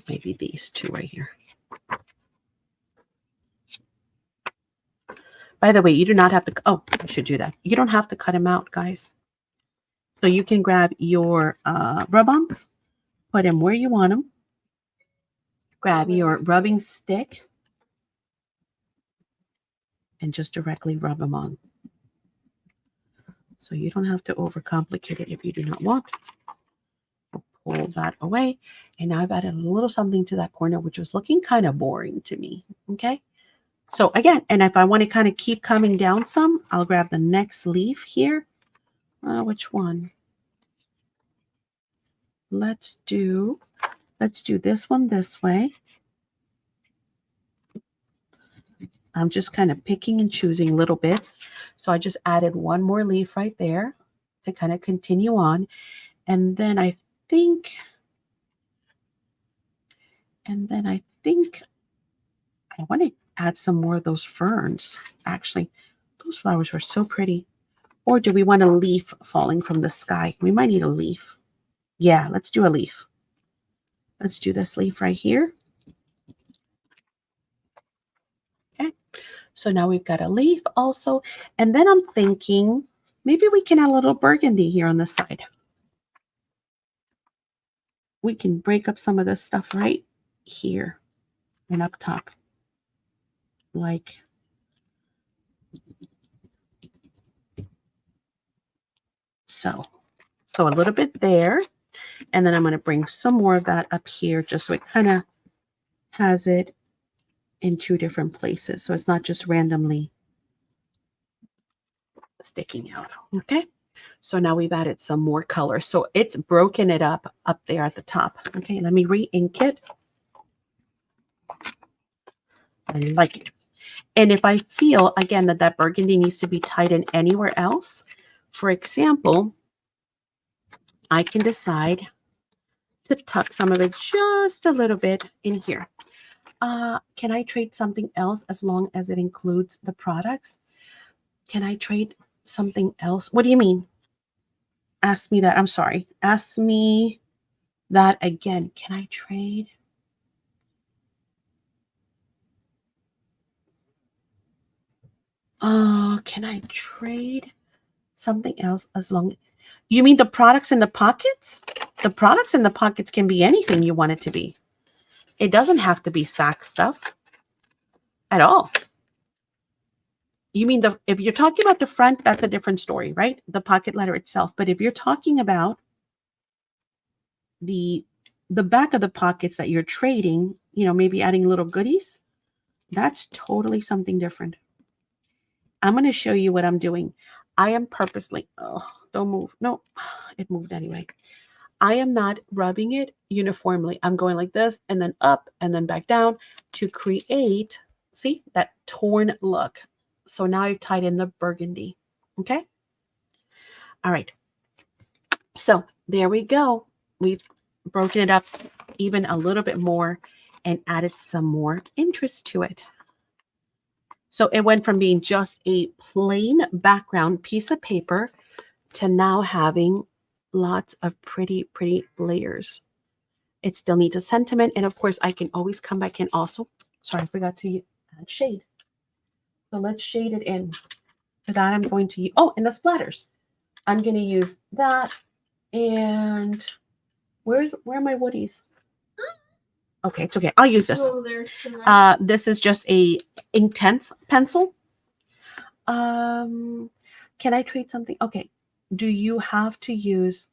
[SPEAKER 1] Maybe these 2 right here. By the way, you do not have to, I should do that. You don't have to cut them out, guys. So you can grab your rub-ons, put them where you want them. Grab your rubbing stick and just directly rub them on. So you don't have to overcomplicate it if you do not want. We'll pull that away. And now I've added a little something to that corner, which was looking kind of boring to me. Okay. So again, and if I want to kind of keep coming down some, I'll grab the next leaf here. Which one? Let's do this one this way. I'm just kind of picking and choosing little bits. So I just added one more leaf right there to kind of continue on. And then I think I want to add some more of those ferns. Actually, those flowers were so pretty. Or do we want a leaf falling from the sky? We might need a leaf. Yeah, let's do a leaf. Let's do this leaf right here. Okay. So now we've got a leaf also. And then I'm thinking maybe we can add a little burgundy here on the side. We can break up some of this stuff right here and up top. Like so. So a little bit there. And then I'm going to bring some more of that up here just so it kind of has it in two different places. So it's not just randomly sticking out. Okay. So now we've added some more color. So it's broken it up there at the top. Okay. Let me re-ink it. I like it. And if I feel, again, that burgundy needs to be tied in anywhere else, for example, I can decide to tuck some of it just a little bit in here. Can I trade something else as long as it includes the products? Can I trade something else? What do you mean? Ask me that. I'm sorry. Ask me that again. Can I trade? Can I trade something else as long? You mean the products in the pockets? The products in the pockets can be anything you want it to be. It doesn't have to be SAC stuff at all. You mean if you're talking about the front, that's a different story, right? The pocket letter itself. But if you're talking about the back of the pockets that you're trading, you know, maybe adding little goodies, that's totally something different. I'm going to show you what I'm doing. I am purposely, oh, don't move. No, it moved anyway. I am not rubbing it uniformly. I'm going like this and then up and then back down to create, see, that torn look. So now I've tied in the burgundy. Okay. All right. So there we go. We've broken it up even a little bit more and added some more interest to it. So it went from being just a plain background piece of paper to now having lots of pretty, pretty layers. It still needs a sentiment. And of course, I can always come back in also. Sorry, I forgot to add shade. So let's shade it in. For that, I'm going to use, oh, and the splatters. I'm going to use that. And where are my woodies? Okay, it's okay. I'll use this. This is just a Inktense pencil. Can I trade something? Okay. Do you have to use?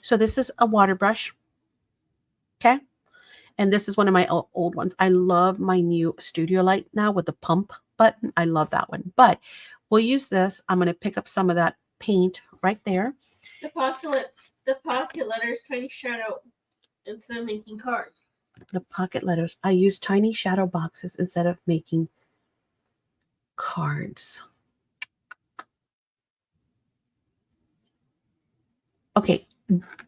[SPEAKER 1] So this is a water brush. Okay. And this is one of my old ones. I love my new Studio Light now with the pump button. I love that one. But we'll use this. I'm going to pick up some of that paint right there.
[SPEAKER 2] The pocket letters, tiny shadow instead of making cards.
[SPEAKER 1] The pocket letters. I use tiny shadow boxes instead of making cards. Okay.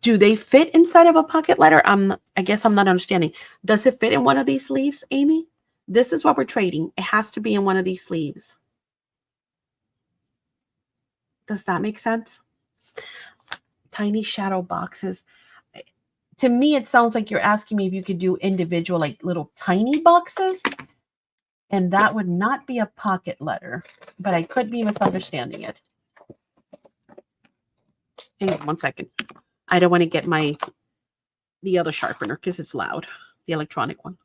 [SPEAKER 1] Do they fit inside of a pocket letter? I guess I'm not understanding. Does it fit in one of these sleeves, Amy? This is what we're trading. It has to be in one of these sleeves. Does that make sense? Tiny shadow boxes. To me, it sounds like you're asking me if you could do individual, like little tiny boxes. And that would not be a pocket letter, but I could be misunderstanding it. Hang on 1 second. I don't want to get the other sharpener because it's loud, the electronic one.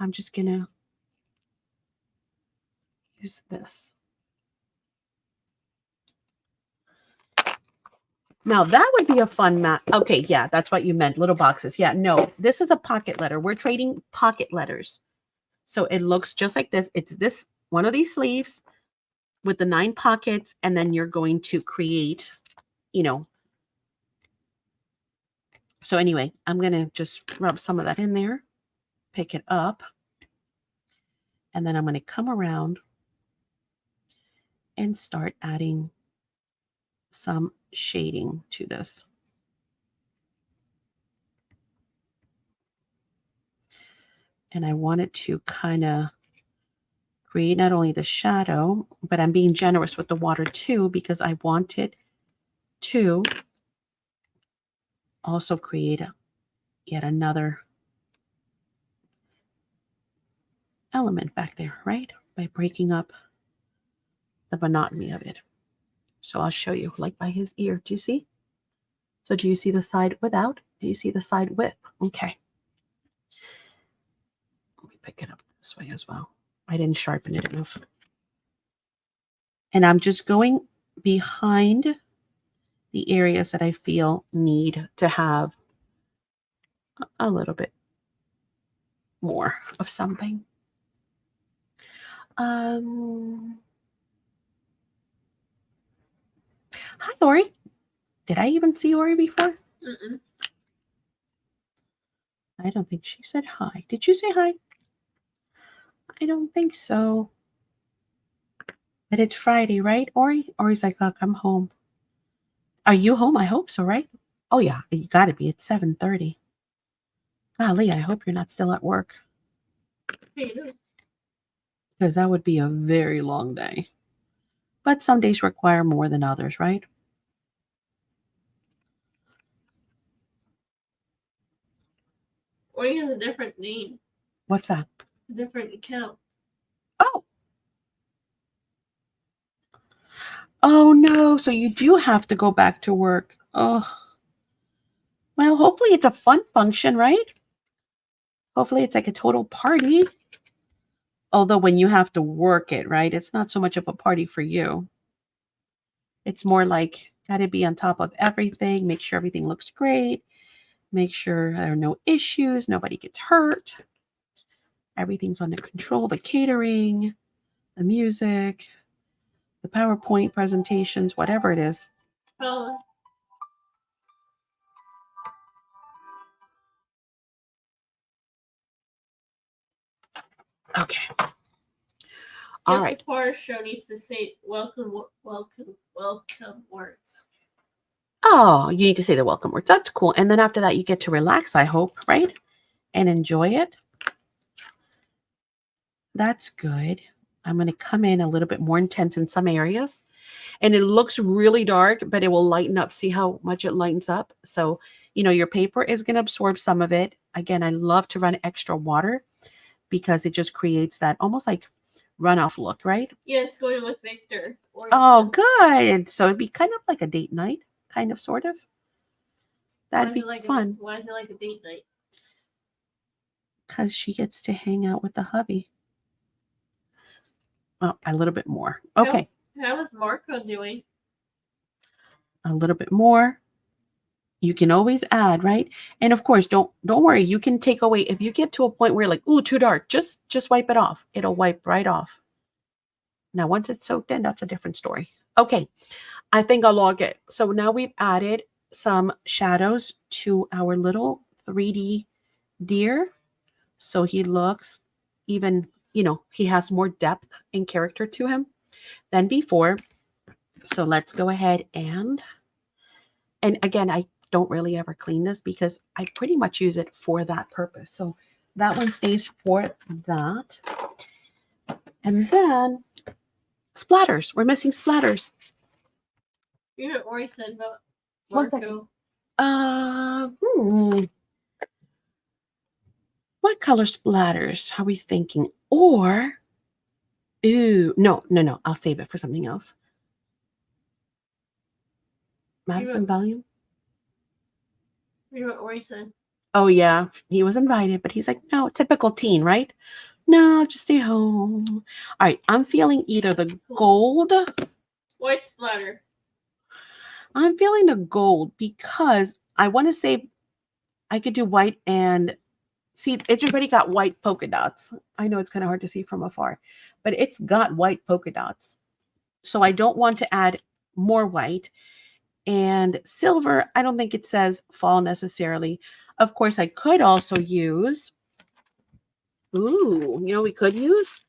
[SPEAKER 1] I'm just going to use this. Now that would be a fun mat. Okay, yeah, that's what you meant. Little boxes. Yeah, no, this is a pocket letter. We're trading pocket letters. So it looks just like this. It's this one of these sleeves with the 9 pockets, and then you're going to create, you know. So anyway, I'm going to just rub some of that in there. pick it up. And then I'm going to come around and start adding some shading to this. And I want it to kind of create not only the shadow, but I'm being generous with the water too, because I want it to also create yet another element back there, right? By breaking up the monotony of it. So I'll show you, like by his ear. Do you see? So do you see the side without? Do you see the side with? Okay. Let me pick it up this way as well. I didn't sharpen it enough. And I'm just going behind the areas that I feel need to have a little bit more of something. Hi, Ori. Did I even see Ori before?
[SPEAKER 2] Mm-mm.
[SPEAKER 1] I don't think she said hi. Did you say hi? I don't think so. But it's Friday, right, Ori? Ori's like, look, I'm home. Are you home? I hope so, right? Oh, yeah, you got to be. It's 7:30. Golly, I hope you're not still at work. Because that would be a very long day. But some days require more than others, right?
[SPEAKER 2] Or he has a different name.
[SPEAKER 1] What's that?
[SPEAKER 2] It's a different account.
[SPEAKER 1] Oh. Oh, no. So you do have to go back to work. Oh. Well, hopefully it's a fun function, right? Hopefully it's like a total party. Although when you have to work it, right? It's not so much of a party for you. It's more like, got to be on top of everything. Make sure everything looks great. Make sure there are no issues. Nobody gets hurt. Everything's under control. The catering, the music, the PowerPoint presentations, whatever it is.
[SPEAKER 2] Oh.
[SPEAKER 1] Okay. All right.
[SPEAKER 2] The part show needs to state welcome words.
[SPEAKER 1] Oh, you need to say the welcome words. That's cool. And then after that, you get to relax, I hope, right? And enjoy it. That's good. I'm going to come in a little bit more intense in some areas. And it looks really dark, but it will lighten up. See how much it lightens up? So, your paper is going to absorb some of it. Again, I love to run extra water because it just creates that almost like runoff look, right?
[SPEAKER 2] Yes, going with Victor.
[SPEAKER 1] Oh, good. So it'd be kind of like a date night, kind of, sort of. That'd be fun.
[SPEAKER 2] Why is it like a date night?
[SPEAKER 1] Because she gets to hang out with the hubby. Oh, a little bit more. Okay.
[SPEAKER 2] How is Marco doing?
[SPEAKER 1] A little bit more. You can always add, right? And of course, don't worry. You can take away if you get to a point where you're like, ooh, too dark. Just wipe it off. It'll wipe right off. Now, once it's soaked in, that's a different story. Okay, I think I'll log it. So now we've added some shadows to our little 3D deer. So he looks even, he has more depth and character to him than before. So let's go ahead and again, I don't really ever clean this because I pretty much use it for that purpose. So that one stays for that. And then splatters. We're missing splatters.
[SPEAKER 2] You know what Ori said about Marco?
[SPEAKER 1] What color splatters are we thinking? Or, no. I'll save it for something else. Madison volume.
[SPEAKER 2] You know what Ori said?
[SPEAKER 1] Oh, yeah. He was invited, but he's like, no, typical teen, right? No, just stay home. All right. I'm feeling either the gold.
[SPEAKER 2] White splatter.
[SPEAKER 1] I'm feeling the gold because I want to say I could do white and see, it's already got white polka dots. I know it's kind of hard to see from afar, but it's got white polka dots. So I don't want to add more white. And silver, I don't think it says fall necessarily. Of course, I could also use Ooh, you know, we could use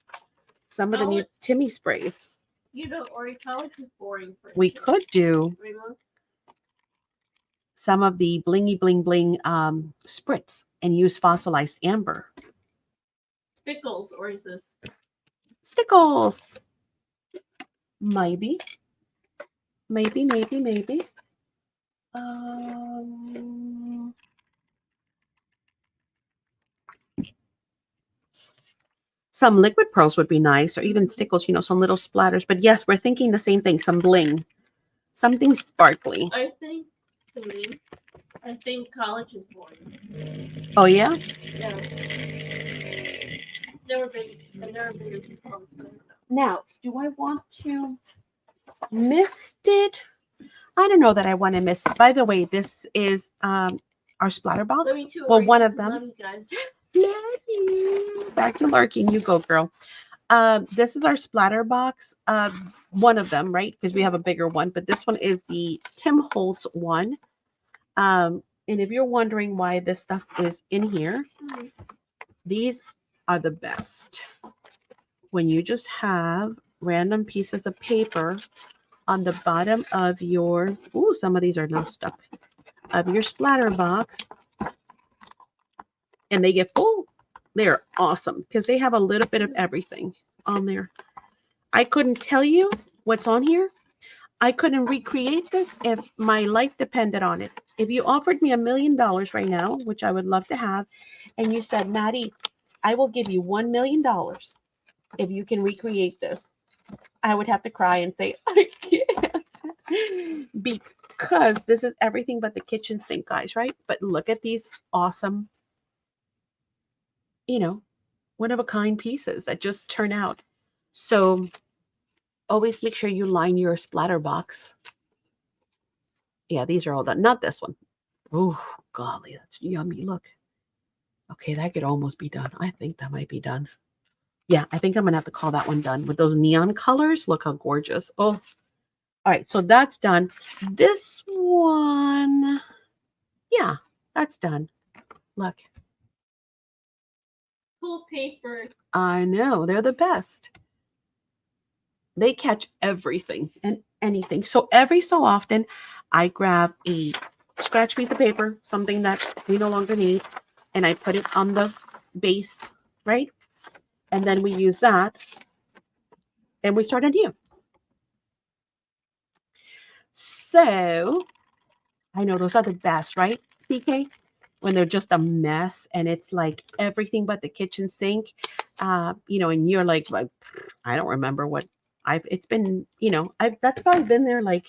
[SPEAKER 1] some of the new Timmy sprays.
[SPEAKER 2] You know, or college is boring for
[SPEAKER 1] We could do
[SPEAKER 2] Rainbow.
[SPEAKER 1] some of the blingy bling bling spritz and use fossilized amber.
[SPEAKER 2] Stickles, or is this?
[SPEAKER 1] Stickles. Maybe. Maybe. Some liquid pearls would be nice, or even stickles, you know, some little splatters. But yes, we're thinking the same thing, some bling. Something sparkly.
[SPEAKER 2] I think college is boring.
[SPEAKER 1] Oh, yeah?
[SPEAKER 2] Yeah. I've never been to college.
[SPEAKER 1] Now, do I want to mist it? I don't know that I want to mist it. By the way, this is our splatter box.
[SPEAKER 2] Let me too.
[SPEAKER 1] Well, one of them.
[SPEAKER 2] Love you guys.
[SPEAKER 1] Back to lurking. You go, girl. This is our splatter box. One of them, right? Because we have a bigger one, but this one is the Tim Holtz one. And if you're wondering why this stuff is in here, these are the best. When you just have random pieces of paper on the bottom of your, some of these are now stuck, of your splatter box, and they get full, they're awesome because they have a little bit of everything on there. I couldn't tell you what's on here. I couldn't recreate this if my life depended on it. If you offered me $1 million right now, which I would love to have, and you said, Maddie, I will give you $1 million if you can recreate this, I would have to cry and say, I can't. Because this is everything but the kitchen sink, guys, right? But look at these awesome, you know, one-of-a-kind pieces that just turn out. So always make sure you line your splatter box. Yeah, these are all done. Not this one. Oh, golly, that's yummy. Look. Okay, that could almost be done. I think that might be done. Yeah, I think I'm going to have to call that one done. With those neon colors, look how gorgeous. Oh, all right, so that's done. This one, yeah, that's done. Look.
[SPEAKER 2] Cool paper.
[SPEAKER 1] I know, they're the best. They catch everything and anything. So every so often, I grab a scratch piece of paper, something that we no longer need, and I put it on the base, right? And then we use that, and we start anew. So, I know those are the best, right, CK? When they're just a mess, and it's like everything but the kitchen sink, you know, and you're like, I don't remember what it's been, you know, that's probably been there like,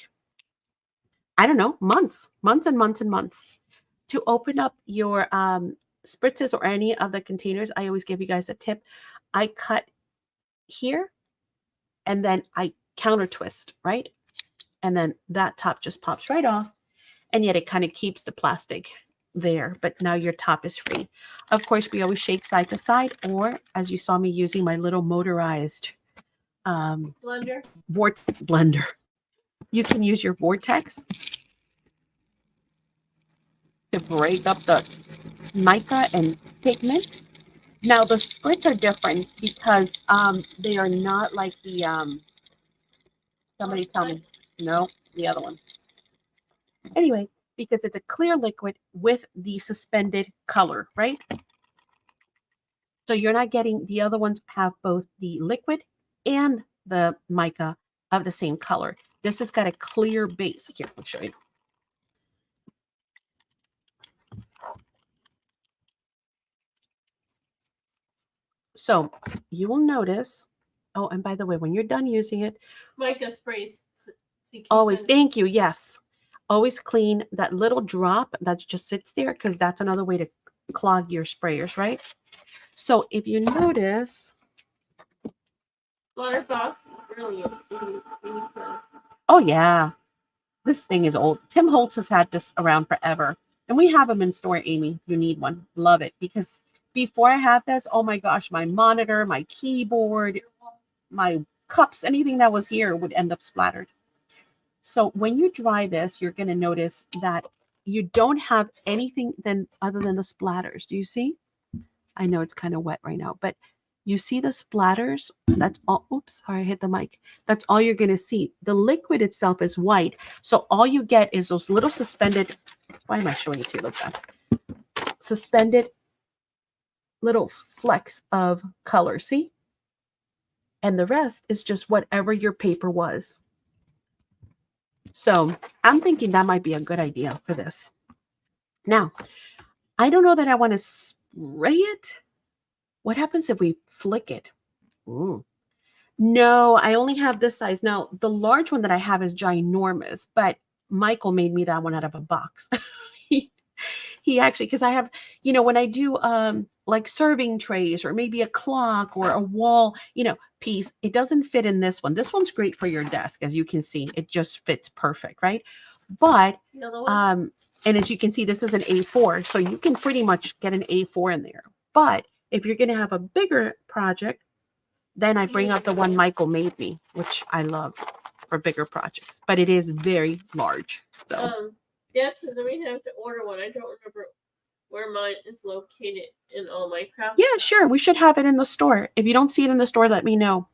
[SPEAKER 1] I don't know, months and months. To open up your spritzes or any of the containers, I always give you guys a tip. I cut here, and then I counter twist, right? And then that top just pops right off, and yet it kind of keeps the plastic there, but now your top is free. Of course, we always shake side to side, or as you saw me using my little motorized
[SPEAKER 2] blender,
[SPEAKER 1] vortex blender. You can use your vortex to break up the mica and pigment. Now the spritz are different because they are not like the somebody tell me. No, the other one. Anyway, because it's a clear liquid with the suspended color, right? So you're not getting, the other ones have both the liquid and the mica of the same color. This has got a clear base. Here, I'll show you. So you will notice, oh, and by the way, when you're done using it,
[SPEAKER 2] mica sprays.
[SPEAKER 1] Always, thank you, yes. Always clean that little drop that just sits there, because that's another way to clog your sprayers, right? So if you notice,
[SPEAKER 2] Water box, brilliant.
[SPEAKER 1] Oh yeah, this thing is old. Tim Holtz has had this around forever, and we have them in store. Amy, you need one. Love it, because before I had this, oh my gosh, my monitor, my keyboard, my cups, anything that was here would end up splattered. So when you dry this, you're going to notice that you don't have anything other than the splatters. Do you see? I know it's kind of wet right now, but you see the splatters? That's all. Oops, sorry, I hit the mic. That's all you're going to see. The liquid itself is white. So all you get is those little suspended, why am I showing it to you like that? Suspended little flecks of color, see? And the rest is just whatever your paper was. So I'm thinking that might be a good idea for this. Now, I don't know that I want to spray it. What happens if we flick it? Ooh. No, I only have this size. Now, the large one that I have is ginormous, but Michael made me that one out of a box. he actually, because I have, when I do like serving trays or maybe a clock or a wall, piece, it doesn't fit in this one. This one's great for your desk. As you can see, it just fits perfect, right? But, and as you can see, this is an A4, so you can pretty much get an A4 in there. But if you're going to have a bigger project, then I bring out the one Michael made me, which I love for bigger projects, but it is very large. So,
[SPEAKER 2] Deb says we have to order one. I don't remember where mine is located in all my craft.
[SPEAKER 1] Yeah, sure. We should have it in the store. If you don't see it in the store, let me know.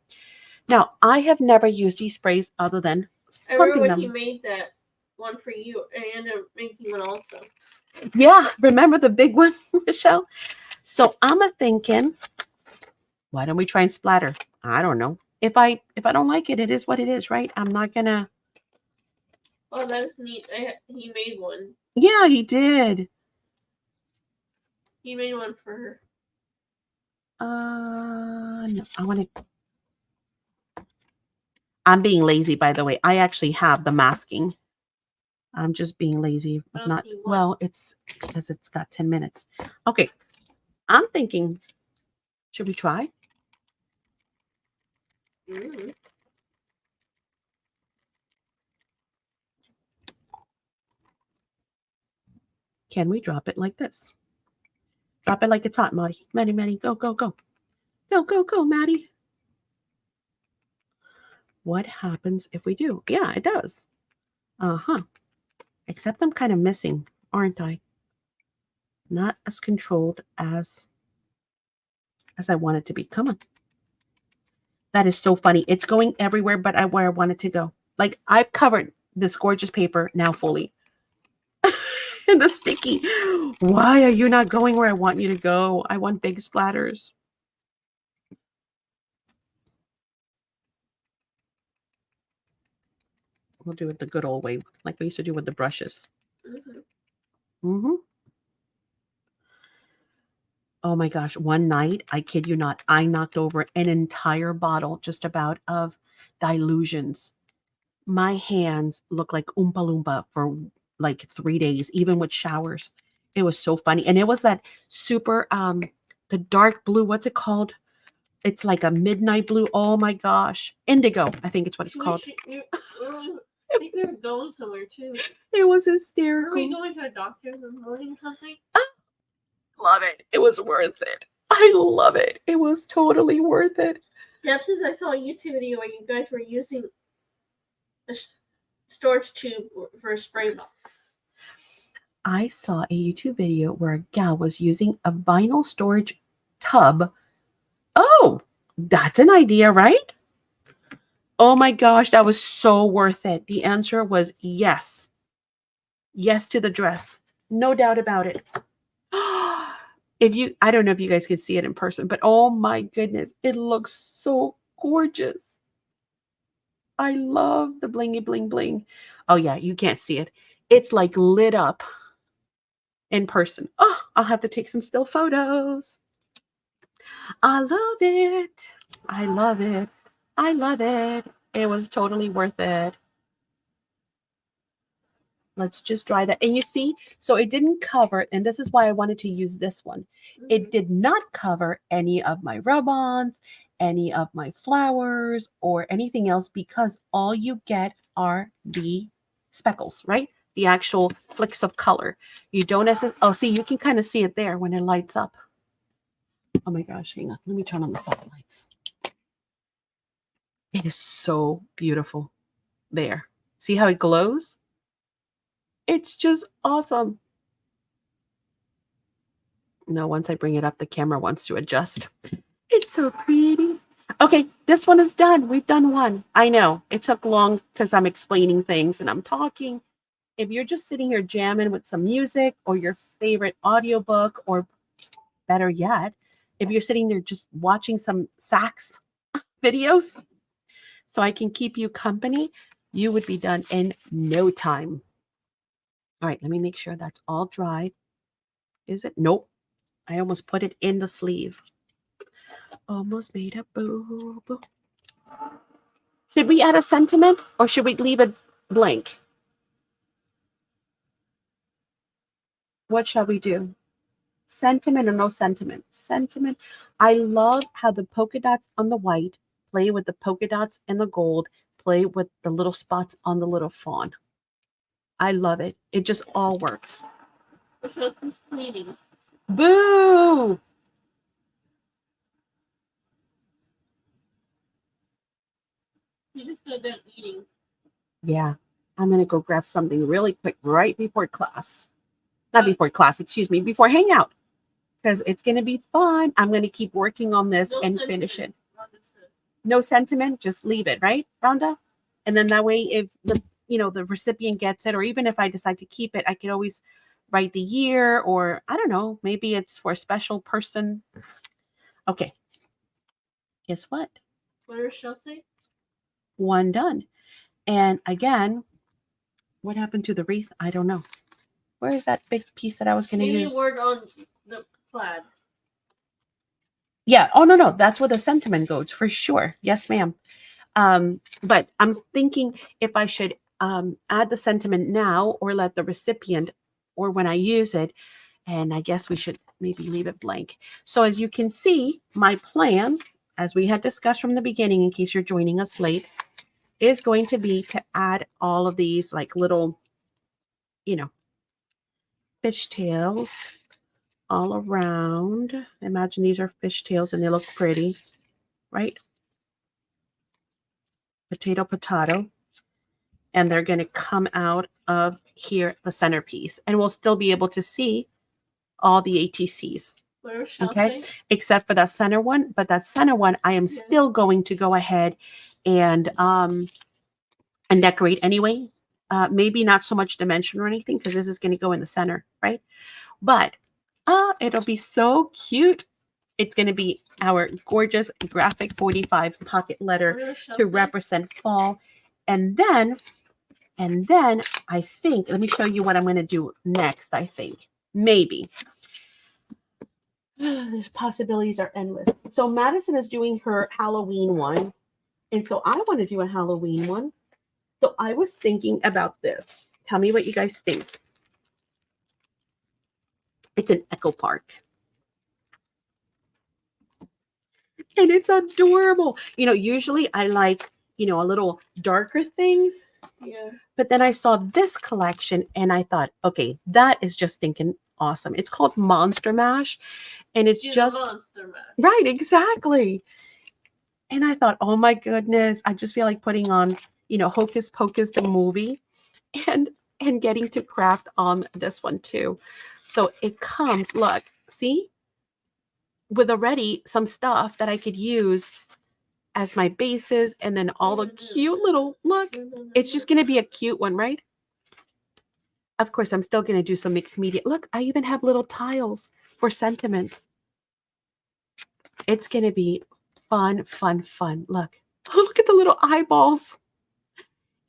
[SPEAKER 1] Now, I have never used these sprays other than
[SPEAKER 2] I remember when
[SPEAKER 1] them.
[SPEAKER 2] he made that one for you. I ended up making one also.
[SPEAKER 1] Yeah, remember the big one, Michelle? So I'm thinking, why don't we try and splatter? I don't know. If I don't like it, it is what it is, right? I'm not gonna.
[SPEAKER 2] Oh, that's neat. He made one.
[SPEAKER 1] Yeah, he did.
[SPEAKER 2] He made one for her.
[SPEAKER 1] No, I want to. I'm being lazy, by the way. I actually have the masking. I'm just being lazy. Not well. It's because it's got 10 minutes. Okay, I'm thinking. Should we try?
[SPEAKER 2] Mm-hmm.
[SPEAKER 1] Can we drop it like this? Drop it like it's hot, Maddie. Maddie, go, go, go. Go, go, go, Maddie. What happens if we do? Yeah, it does. Uh-huh. Except I'm kind of missing, aren't I? Not as controlled as I want it to be. Come on. That is so funny. It's going everywhere but where I want it to go. Like, I've covered this gorgeous paper now fully. And the sticky. Why are you not going where I want you to go? I want big splatters. We'll do it the good old way, like we used to do with the brushes. Mm-hmm. Oh my gosh, one night, I kid you not, I knocked over an entire bottle just about of Dilutions. My hands look like Oompa Loompa for like 3 days, even with showers. It was so funny. And it was that super, the dark blue, what's it called? It's like a midnight blue. Oh my gosh. Indigo, I think it's what it's called.
[SPEAKER 2] I think we were going somewhere too.
[SPEAKER 1] It was hysterical.
[SPEAKER 2] Are we going to a doctor's in the morning or something?
[SPEAKER 1] Love it. It was worth it. I love it. It was totally worth it.
[SPEAKER 2] Deb says I saw a YouTube video where you guys were using a storage tube for a spray box.
[SPEAKER 1] I saw a YouTube video where a gal was using a vinyl storage tub. Oh, that's an idea, right? Oh my gosh, that was so worth it. The answer was yes. Yes to the dress. No doubt about it. I don't know if you guys can see it in person, but oh my goodness, it looks so gorgeous. I love the blingy bling bling. Oh yeah, you can't see it. It's like lit up in person. Oh, I'll have to take some still photos. I love it. I love it. I love it. It was totally worth it. Let's just dry that. And you see, so it didn't cover, and this is why I wanted to use this one. It did not cover any of my rub-ons, any of my flowers, or anything else, because all you get are the speckles, right? The actual flicks of color. You don't oh, see, you can kind of see it there when it lights up. Oh my gosh, hang on. Let me turn on the satellites. It is so beautiful. There. See how it glows? It's just awesome. No, once I bring it up, the camera wants to adjust. It's so pretty. Okay, this one is done. We've done one. I know it took long because I'm explaining things and I'm talking. If you're just sitting here jamming with some music or your favorite audiobook, or better yet, if you're sitting there just watching some SACs videos so I can keep you company, you would be done in no time. All right, let me make sure that's all dry. Is it? Nope. I almost put it in the sleeve. Almost made a boo boo. Should we add a sentiment or should we leave it blank? What shall we do? Sentiment or no sentiment? Sentiment. I love how the polka dots on the white play with the polka dots and the gold, play with the little spots on the little fawn. I love it. It just all works.
[SPEAKER 2] Who's cleaning?
[SPEAKER 1] Boo!
[SPEAKER 2] You just got done eating.
[SPEAKER 1] Yeah, I'm going to go grab something really quick right before class. Not before class, excuse me, before hangout. Because it's going to be fun. I'm going to keep working on this and finish it. No sentiment, just leave it, right, Rhonda? And then that way, if the recipient gets it, or even if I decide to keep it, I could always write the year, or I don't know, maybe it's for a special person. Okay. Guess what?
[SPEAKER 2] What does Shell say?
[SPEAKER 1] One done. And again, what happened to the wreath? I don't know. Where is that big piece that I was going to use?
[SPEAKER 2] Maybe word on the plaid.
[SPEAKER 1] Yeah. Oh, no. That's where the sentiment goes for sure. Yes, ma'am. But I'm thinking if I should add the sentiment now or let the recipient, or when I use it, and I guess we should maybe leave it blank. So as you can see, my plan, as we had discussed from the beginning, in case you're joining us late, is going to be to add all of these like little, fishtails all around. Imagine these are fishtails and they look pretty, right? Potato, potato. And they're going to come out of here, the centerpiece. And we'll still be able to see all the ATCs. Okay, except for that center one. But that center one, I am still going to go ahead and decorate anyway. Maybe not so much dimension or anything because this is going to go in the center, right? But it'll be so cute. It's going to be our gorgeous graphic 45 pocket letter to represent fall. And then I think, let me show you what I'm going to do next, I think. Maybe. There's possibilities are endless. So Madison is doing her Halloween one. And so I want to do a Halloween one. So I was thinking about this. Tell me what you guys think. It's an Echo Park. And it's adorable. Usually I like, a little darker things.
[SPEAKER 2] Yeah.
[SPEAKER 1] But then I saw this collection and I thought, okay, that is just thinking awesome. It's called Monster Mash. And it's just
[SPEAKER 2] Monster Mash.
[SPEAKER 1] Right, exactly. And I thought, oh my goodness, I just feel like putting on, Hocus Pocus the movie and getting to craft on this one too. So it comes, look, see, with already some stuff that I could use as my bases, and then all the cute little, look, it's just going to be a cute one, right? Of course, I'm still going to do some mixed media. Look, I even have little tiles for sentiments. It's going to be fun, fun, fun. Look, look at the little eyeballs.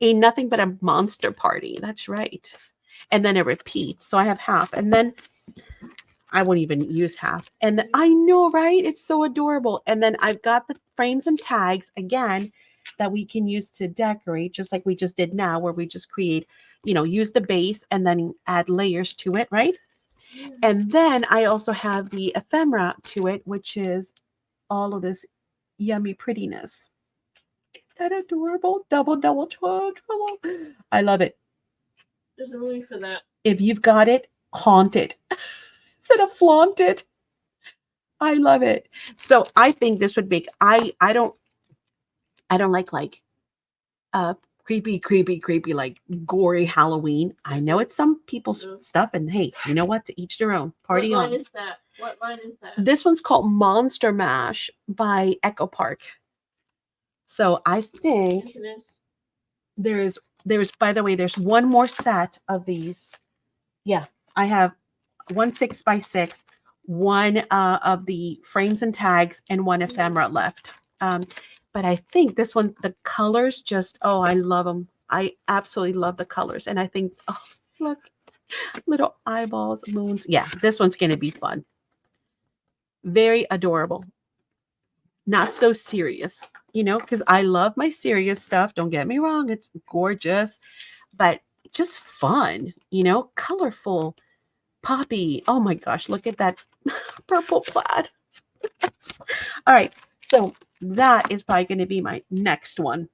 [SPEAKER 1] Ain't nothing but a monster party. That's right. And then it repeats. So I have half. And then I won't even use half. And I know, right? It's so adorable. And then I've got the frames and tags again that we can use to decorate, just like we just did now, where we just create, use the base and then add layers to it, right? And then I also have the ephemera to it, which is all of this yummy prettiness. Is that adorable? Double, trouble. I love it.
[SPEAKER 2] There's a movie for that. If
[SPEAKER 1] you've got it, haunt it. Instead of flaunt it. I love it. So I think this would make, I don't like creepy, like gory Halloween. I know it's some people's stuff, and hey, you know what? To each their own. Party
[SPEAKER 2] what
[SPEAKER 1] on.
[SPEAKER 2] line is that? What line is that?
[SPEAKER 1] This one's called Monster Mash by Echo Park. So I think there's by the way, there's one more set of these. Yeah, I have 1 6x6, one of the frames and tags, and one ephemera left. But I think this one, the colors just, oh, I love them. I absolutely love the colors. And I think, oh, look, little eyeballs, moons. Yeah, this one's going to be fun. Very adorable. Not so serious, you know, because I love my serious stuff. Don't get me wrong. It's gorgeous, but just fun, you know, colorful, poppy. Oh my gosh, look at that purple plaid. All right, so that is probably going to be my next one.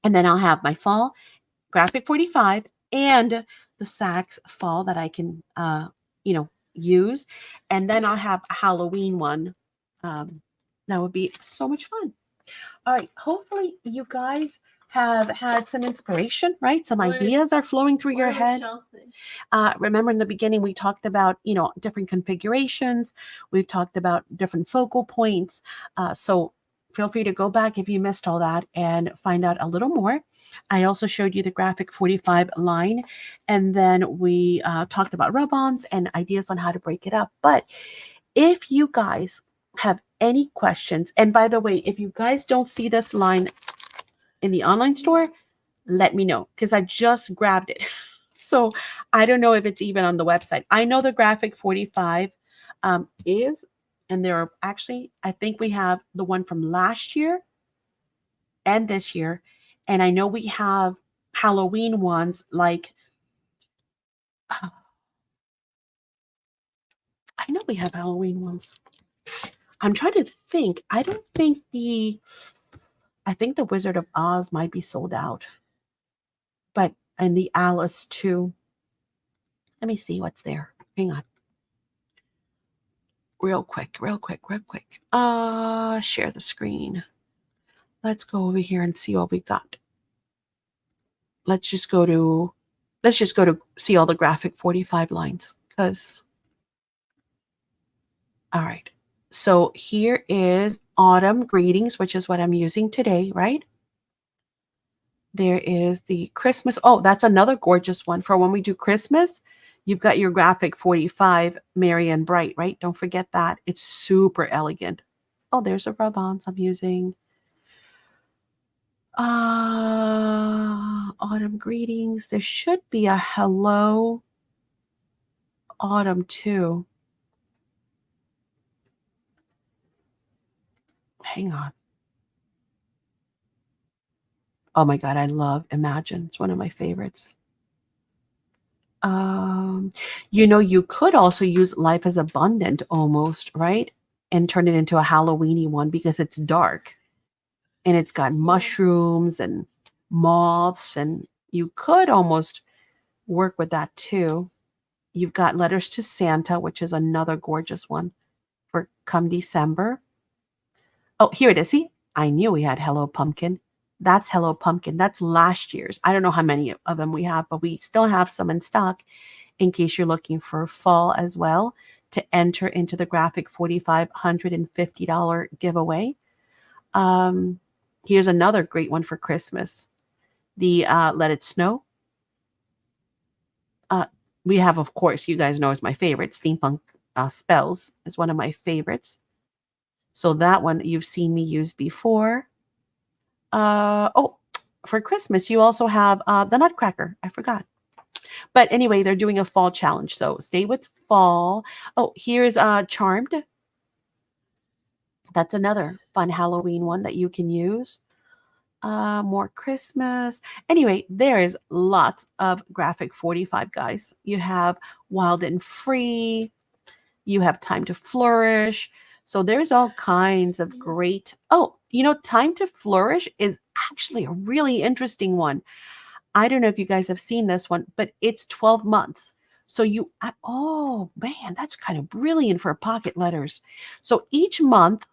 [SPEAKER 1] And then I'll have my fall graphic 45 and the SACs fall that I can, you know, use. And then I'll have a Halloween one. That would be so much fun. All right, hopefully you guys have had some inspiration, right? Some ideas are flowing through your head. Remember in the beginning, we talked about, you know, different configurations. We've talked about different focal points. So feel free to go back if you missed all that and find out a little more. I also showed you the graphic 45 line, and then we talked about rub-ons and ideas on how to break it up. But if you guys have any questions, and by the way, if you guys don't see this line in the online store, let me know, because I just grabbed it. So I don't know if it's even on the website. I know the graphic 45 is, and there are actually, I think we have the one from last year and this year. And I know we have Halloween ones like, I know we have Halloween ones. I'm trying to think. I think the Wizard of Oz might be sold out. But, and the Alice too. Let me see what's there. Hang on. Real quick. Share the screen. Let's go over here and see what we got. Let's just go to see all the graphic 45 lines, because, all right. So here is Autumn Greetings, which is what I'm using today, right? There is the Christmas. Oh, that's another gorgeous one for when we do Christmas. You've got your graphic 45, Merry and Bright, right? Don't forget that. It's super elegant. Oh, there's a rub-ons I'm using. Autumn Greetings. There should be a Hello Autumn too. Hang on. Oh my God, I love Imagine. It's one of my favorites. You know, you could also use Life is Abundant almost, right? And turn it into a Halloweeny one because it's dark and it's got mushrooms and moths, and you could almost work with that too. You've got Letters to Santa, which is another gorgeous one for come December. Oh, here it is. See, I knew we had Hello Pumpkin. That's Hello Pumpkin. That's last year's. I don't know how many of them we have, but we still have some in stock in case you're looking for fall as well to enter into the graphic $4,550 giveaway. Here's another great one for Christmas. The Let It Snow. We have, of course, you guys know is my favorite. Steampunk Spells is one of my favorites. So that one you've seen me use before. Oh, for Christmas, you also have the Nutcracker. I forgot. But anyway, they're doing a fall challenge. So stay with fall. Oh, here's Charmed. That's another fun Halloween one that you can use. More Christmas. Anyway, there is lots of graphic 45, guys. You have Wild and Free. You have Time to Flourish. So there's all kinds of great. Oh, you know, Time to Flourish is actually a really interesting one. I don't know if you guys have seen this one, but it's 12 months. So you, oh man, that's kind of brilliant for pocket letters. So each month,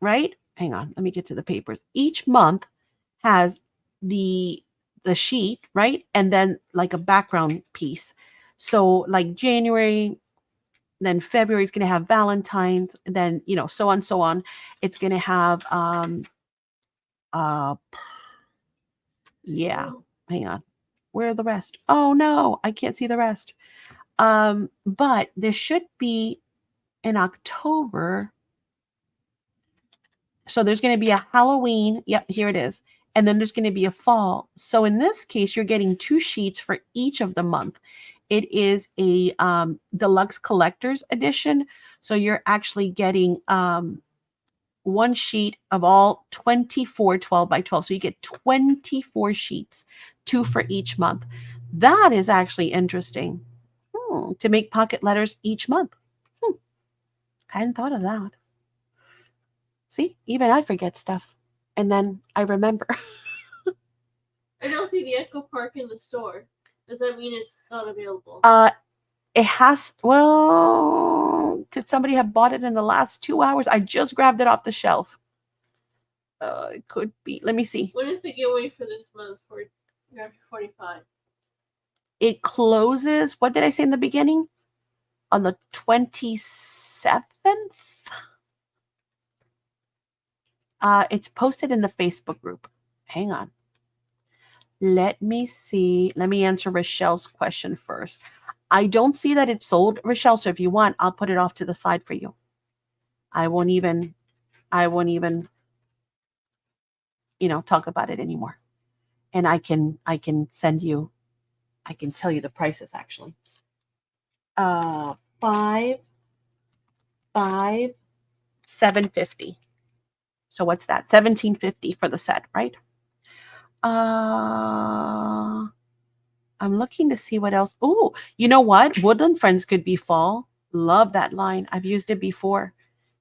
[SPEAKER 1] right? Hang on, let me get to the papers. Each month has the the sheet, right? And then like a background piece. So like January, then February is going to have Valentine's, then, you know, so on, so on. It's going to have, uh, yeah, hang on. Where are the rest? Oh no, I can't see the rest. But there should be in October. So there's going to be a Halloween. Yep, here it is. And then there's going to be a fall. So in this case, you're getting 2 sheets for each of the month. It is a deluxe collector's edition. So you're actually getting 1 sheet of all 24 12 by 12. So you get 24 sheets, 2 for each month. That is actually interesting. To make pocket letters each month. I hadn't thought of that. See, even I forget stuff. And then I remember.
[SPEAKER 2] I don't see the Echo Park in the store. Does that mean it's not available?
[SPEAKER 1] It has, well, could somebody have bought it in the last 2 hours? I just grabbed it off the shelf. It could be. Let me see.
[SPEAKER 2] When is the giveaway for this month for Graphic 45?
[SPEAKER 1] It closes, what did I say in the beginning? On the 27th? It's posted in the Facebook group. Hang on. Let me see. Let me answer Rochelle's question first. I don't see that it's sold, Rochelle, so if you want, I'll put it off to the side for you. I won't even, you know, talk about it anymore. And I can send you, I can tell you the prices actually. 750. So what's that? $17.50 for the set, right? I'm looking to see what else. Oh, you know what? Woodland Friends could be fall. Love that line. I've used it before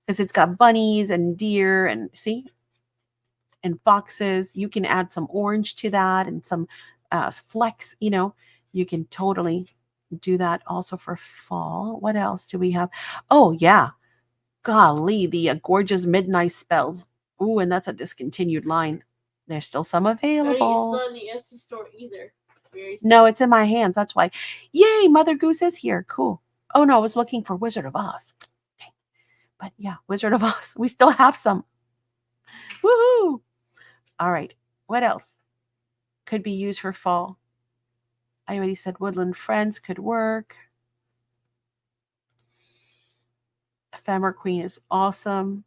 [SPEAKER 1] because it's got bunnies and deer and see, and foxes. You can add some orange to that and some flecks. You know, you can totally do that also for fall. What else do we have? Oh yeah, golly, the gorgeous midnight spells. Ooh, and that's a discontinued line. There's still some available.
[SPEAKER 2] It's not in the Etsy store either.
[SPEAKER 1] No, it's in my hands. That's why. Yay, Mother Goose is here. Cool. Oh no, I was looking for Wizard of Oz. But yeah, Wizard of Oz. We still have some. Woohoo! All right. What else could be used for fall? I already said Woodland Friends could work. Ephemera Queen is awesome.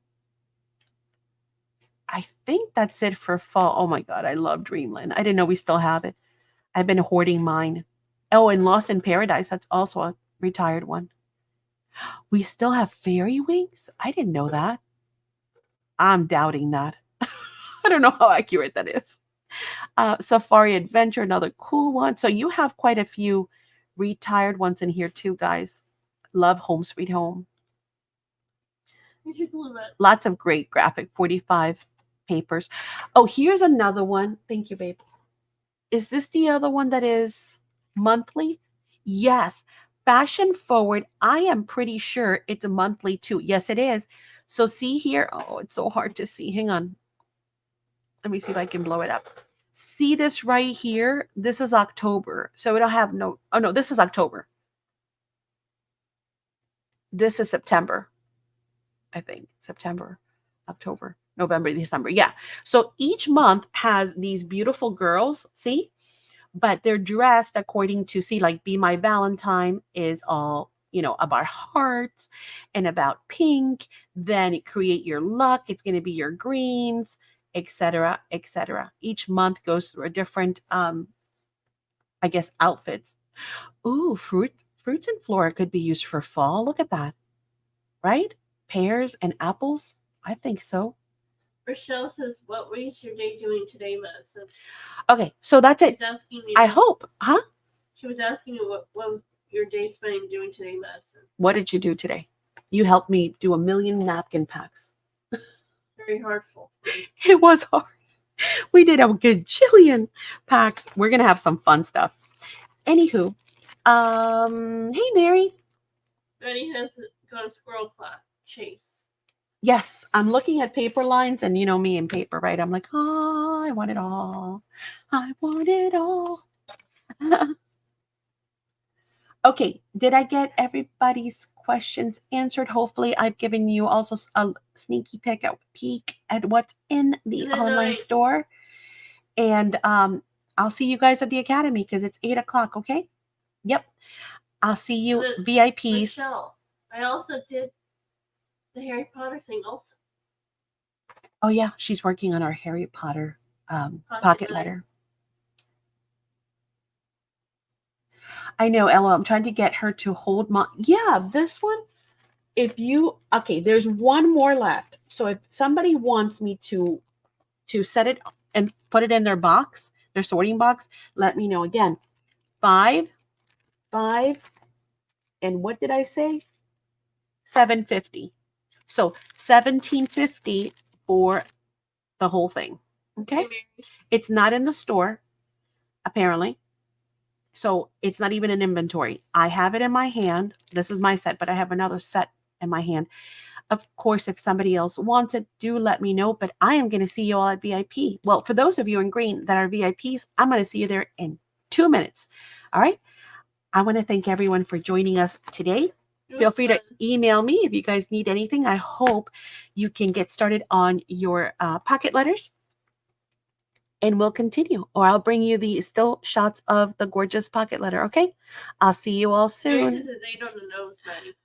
[SPEAKER 1] I think that's it for fall. Oh my God, I love Dreamland. I didn't know we still have it. I've been hoarding mine. Oh, and Lost in Paradise. That's also a retired one. We still have fairy wings? I didn't know that. I'm doubting that. I don't know how accurate that is. Safari Adventure, another cool one. So you have quite a few retired ones in here too, guys. Love Home Sweet Home. Lots of great graphic 45 papers. Oh, here's another one. Thank you, babe. Is this the other one that is monthly? Yes. Fashion Forward, I am pretty sure it's a monthly too. Yes, it is. So see here. Oh, it's so hard to see. Hang on. Let me see if I can blow it up. See this right here? This is October. So it'll have no, oh no, this is October. This is September. I think September, October, November, December. Yeah. So each month has these beautiful girls, see? But they're dressed according to, see, like Be My Valentine is all, you know, about hearts and about pink. Then Create Your Luck. It's going to be your greens, etc., etc. Each month goes through a different, I guess, outfits. Ooh, fruits and flora could be used for fall. Look at that. Right? Pears and apples? I think so.
[SPEAKER 2] Rochelle says, what was your day doing today, Madison?
[SPEAKER 1] Okay, so that's it.
[SPEAKER 2] Asking me
[SPEAKER 1] I hope. Huh?
[SPEAKER 2] She was asking me what was your day spending doing today, Madison.
[SPEAKER 1] What did you do today? You helped me do 1 million napkin packs.
[SPEAKER 2] Very hardful.
[SPEAKER 1] It was hard. We did a gajillion packs. We're going to have some fun stuff. Anywho, hey, Mary.
[SPEAKER 2] Betty has got a squirrel chase.
[SPEAKER 1] Yes, I'm looking at paper lines, and you know me and paper, right? I'm like, oh, I want it all. I want it all. Okay, did I get everybody's questions answered? Hopefully, I've given you also a sneaky peek at what's in the
[SPEAKER 2] And then
[SPEAKER 1] online store. And I'll see you guys at the academy because it's 8 o'clock. Okay. Yep. I'll see you VIPs.
[SPEAKER 2] Michelle, I also did the Harry Potter thing also.
[SPEAKER 1] Oh yeah, she's working on our Harry Potter pocket letter. I know, Ella. I'm trying to get her to hold my. Yeah, this one. If you okay, there's one more left. So if somebody wants me to set it and put it in their box, their sorting box, let me know. Again, 5, and what did I say? $7.50. So $17.50 for the whole thing. Okay. It's not in the store, apparently. So it's not even in inventory. I have it in my hand. This is my set, but I have another set in my hand. Of course, if somebody else wants it, do let me know. But I am going to see you all at VIP. Well, for those of you in green that are VIPs, I'm going to see you there in 2 minutes. All right. I want to thank everyone for joining us today. Feel free to email me if you guys need anything. I hope you can get started on your pocket letters. And we'll continue. Or I'll bring you the still shots of the gorgeous pocket letter. Okay. I'll see you all soon.
[SPEAKER 2] This is 8 on the nose, buddy.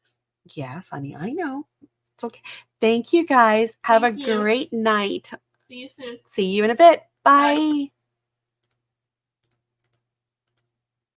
[SPEAKER 1] Yes, honey. I know. It's okay. Thank you guys. Have a great night.
[SPEAKER 2] See you soon.
[SPEAKER 1] See you in a bit. Bye. Bye.